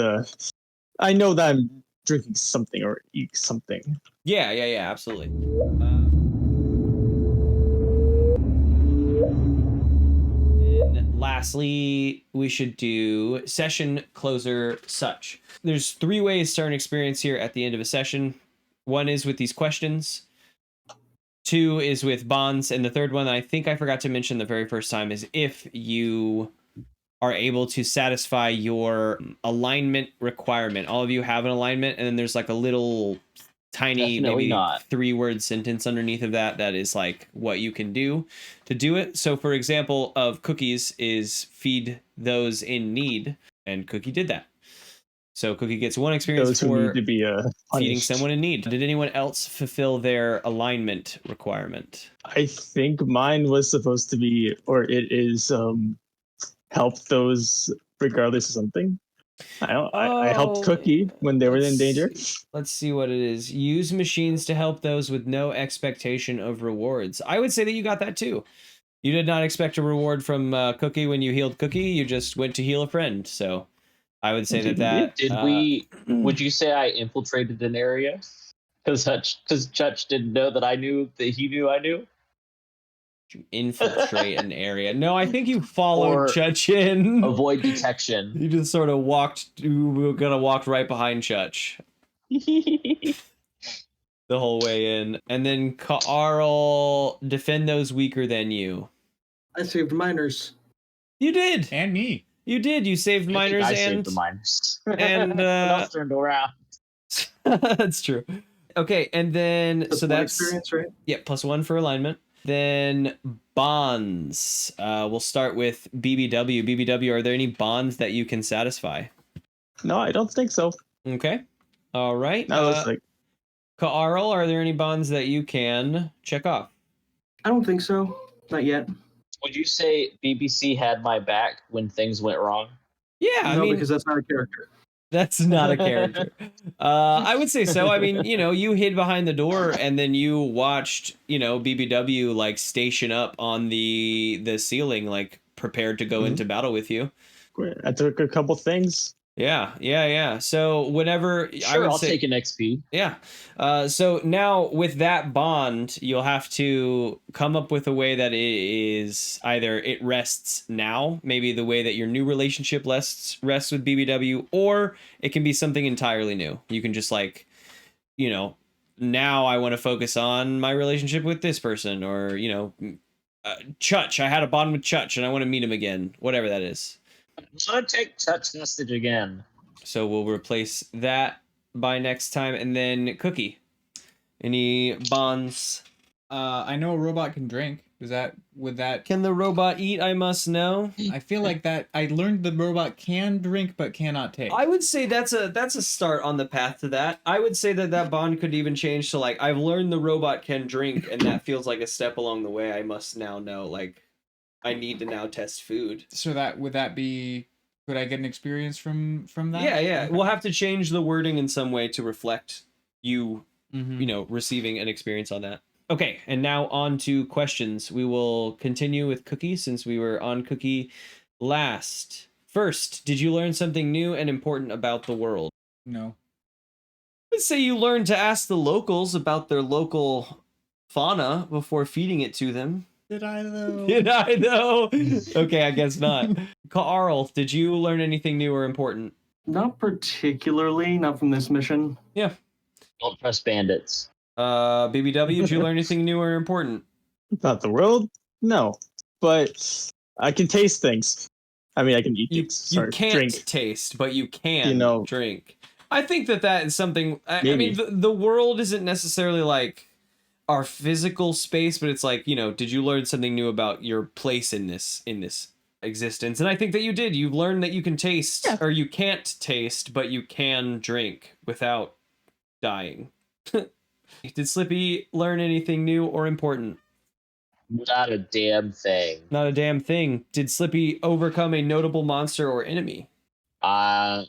I know that I'm drinking something or eating something. Yeah, absolutely. And lastly, we should do session closer such. There's 3 ways to earn experience here at the end of a session. 1 is with these questions. 2 is with bonds, and the 3rd one I think I forgot to mention the very first time is if you are able to satisfy your alignment requirement. All of you have an alignment, and then there's like a little tiny Definitely not. 3-word sentence underneath of that is like what you can do to do it. So for example of Cookies is feed those in need, and Cookie did that. So Cookie gets 1 experience Those who for need to be feeding punished. someone in need. Did anyone else fulfill their alignment requirement? I think mine was supposed to be, or it is, help those regardless of something. I helped Cookie when they were in danger. Let's see what it is. Use machines to help those with no expectation of rewards. I would say that you got that too. You did not expect a reward from Cookie when you healed Cookie. You just went to heal a friend. So I would say that. Would you say I infiltrated an area? Because Chutch didn't know that I knew that he knew I knew? You infiltrate an area. No, I think you followed Or Chutch in. Avoid detection. You just sort of walked right behind Chutch. the whole way in. And then Carl, defend those weaker than you. I saved miners. You did. And me. You did. You saved miners I and saved the miners. and else turned around. that's true. Okay, and then That's so one that's experience, right? yeah, +1 for alignment. Then bonds. We'll start with BBW. BBW, are there any bonds that you can satisfy? No, I don't think so. Okay. All right. No, it's like Carl, are there any bonds that you can check off? I don't think so. Not yet. Would you say BBC had my back when things went wrong? Yeah, I mean, because that's not a character. that's not a character. I would say so. I mean, you hid behind the door and then you watched, BBW like station up on the ceiling, like prepared to go into battle with you. I took a couple things. Yeah. So whenever Sure, I'll take an XP. Yeah. So now with that bond, you'll have to come up with a way that it is either it rests now, maybe the way that your new relationship rests with BBW, or it can be something entirely new. You can just now I want to focus on my relationship with this person, or, Chutch. I had a bond with Chutch and I want to meet him again, whatever that is. I'm gonna take Chutch message again. So we'll replace that by next time. And then Cookie. Any bonds? I know a robot can drink. Would that? Can the robot eat? I must know. I feel like that. I learned the robot can drink but cannot take. I would say that's a start on the path to that. I would say that bond could even change to like, I've learned the robot can drink, and that feels like a step along the way. I must now know, like, I need to now test food. So would that be? Could I get an experience from that? Yeah. We'll have to change the wording in some way to reflect you, receiving an experience on that. Okay, and now on to questions. We will continue with Cookie since we were on Cookie last. First, did you learn something new and important about the world? No. Let's say you learned to ask the locals about their local fauna before feeding it to them. Did I though? Okay, I guess not. Carl, did you learn anything new or important? Not particularly, not from this mission. Yeah. Don't trust bandits. BBW, did you learn anything new or important? About the world? No. But I can taste things. I mean, I can eat things. You can't drink. taste, but you can drink. I think that is something. I mean, the world isn't necessarily like our physical space, but it's like, did you learn something new about your place in this existence? And I think that you did. You learned that you can taste, or you can't taste, but you can drink without dying. Did Slippy learn anything new or important? Not a damn thing. Not a damn thing. Did Slippy overcome a notable monster or enemy? Are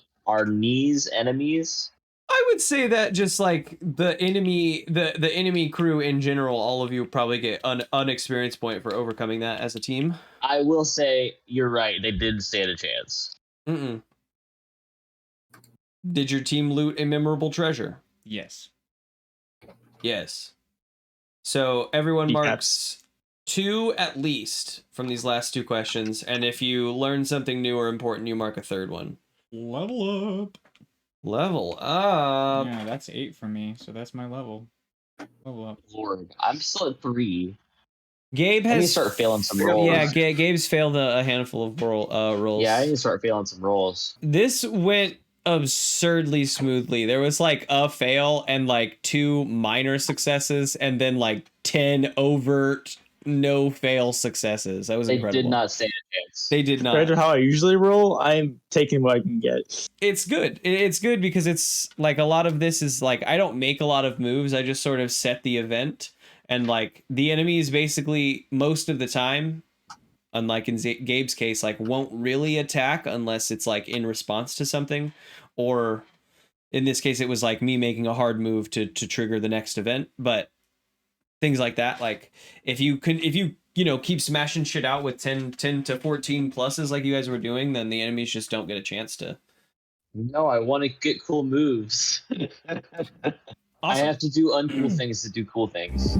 knees enemies? I would say that just like the enemy crew in general, all of you probably get an experience point for overcoming that as a team. I will say you're right. They did stand a chance. Did your team loot a memorable treasure? Yes. Yes. So everyone Kneecaps. marks 2 at least from these last 2 questions, and if you learn something new or important, you mark a third one. Level up. Level up. Yeah, that's 8 for me, so that's my level. Level up. Lord, I'm still at 3. Gabe I need to has start failing some rolls. Yeah, Gabe's failed a handful of rolls. Yeah, I need to start failing some rolls. This went absurdly smoothly. There was like a fail and like 2 minor successes, and then like 10 overt no fail successes. That was incredible. They did not stand a chance. They did not. Compared to how I usually roll, I'm taking what I can get. It's good. It's good because it's like a lot of this is like I don't make a lot of moves. I just sort of set the event, and like the enemies basically most of the time, unlike in Gabe's case, like won't really attack unless it's like in response to something, or in this case it was like me making a hard move to trigger the next event. But things like that, like if you keep smashing shit out with 10 to 14 pluses like you guys were doing, then the enemies just don't get a chance to. No, I want to get cool moves. I have to do uncool things to do cool things.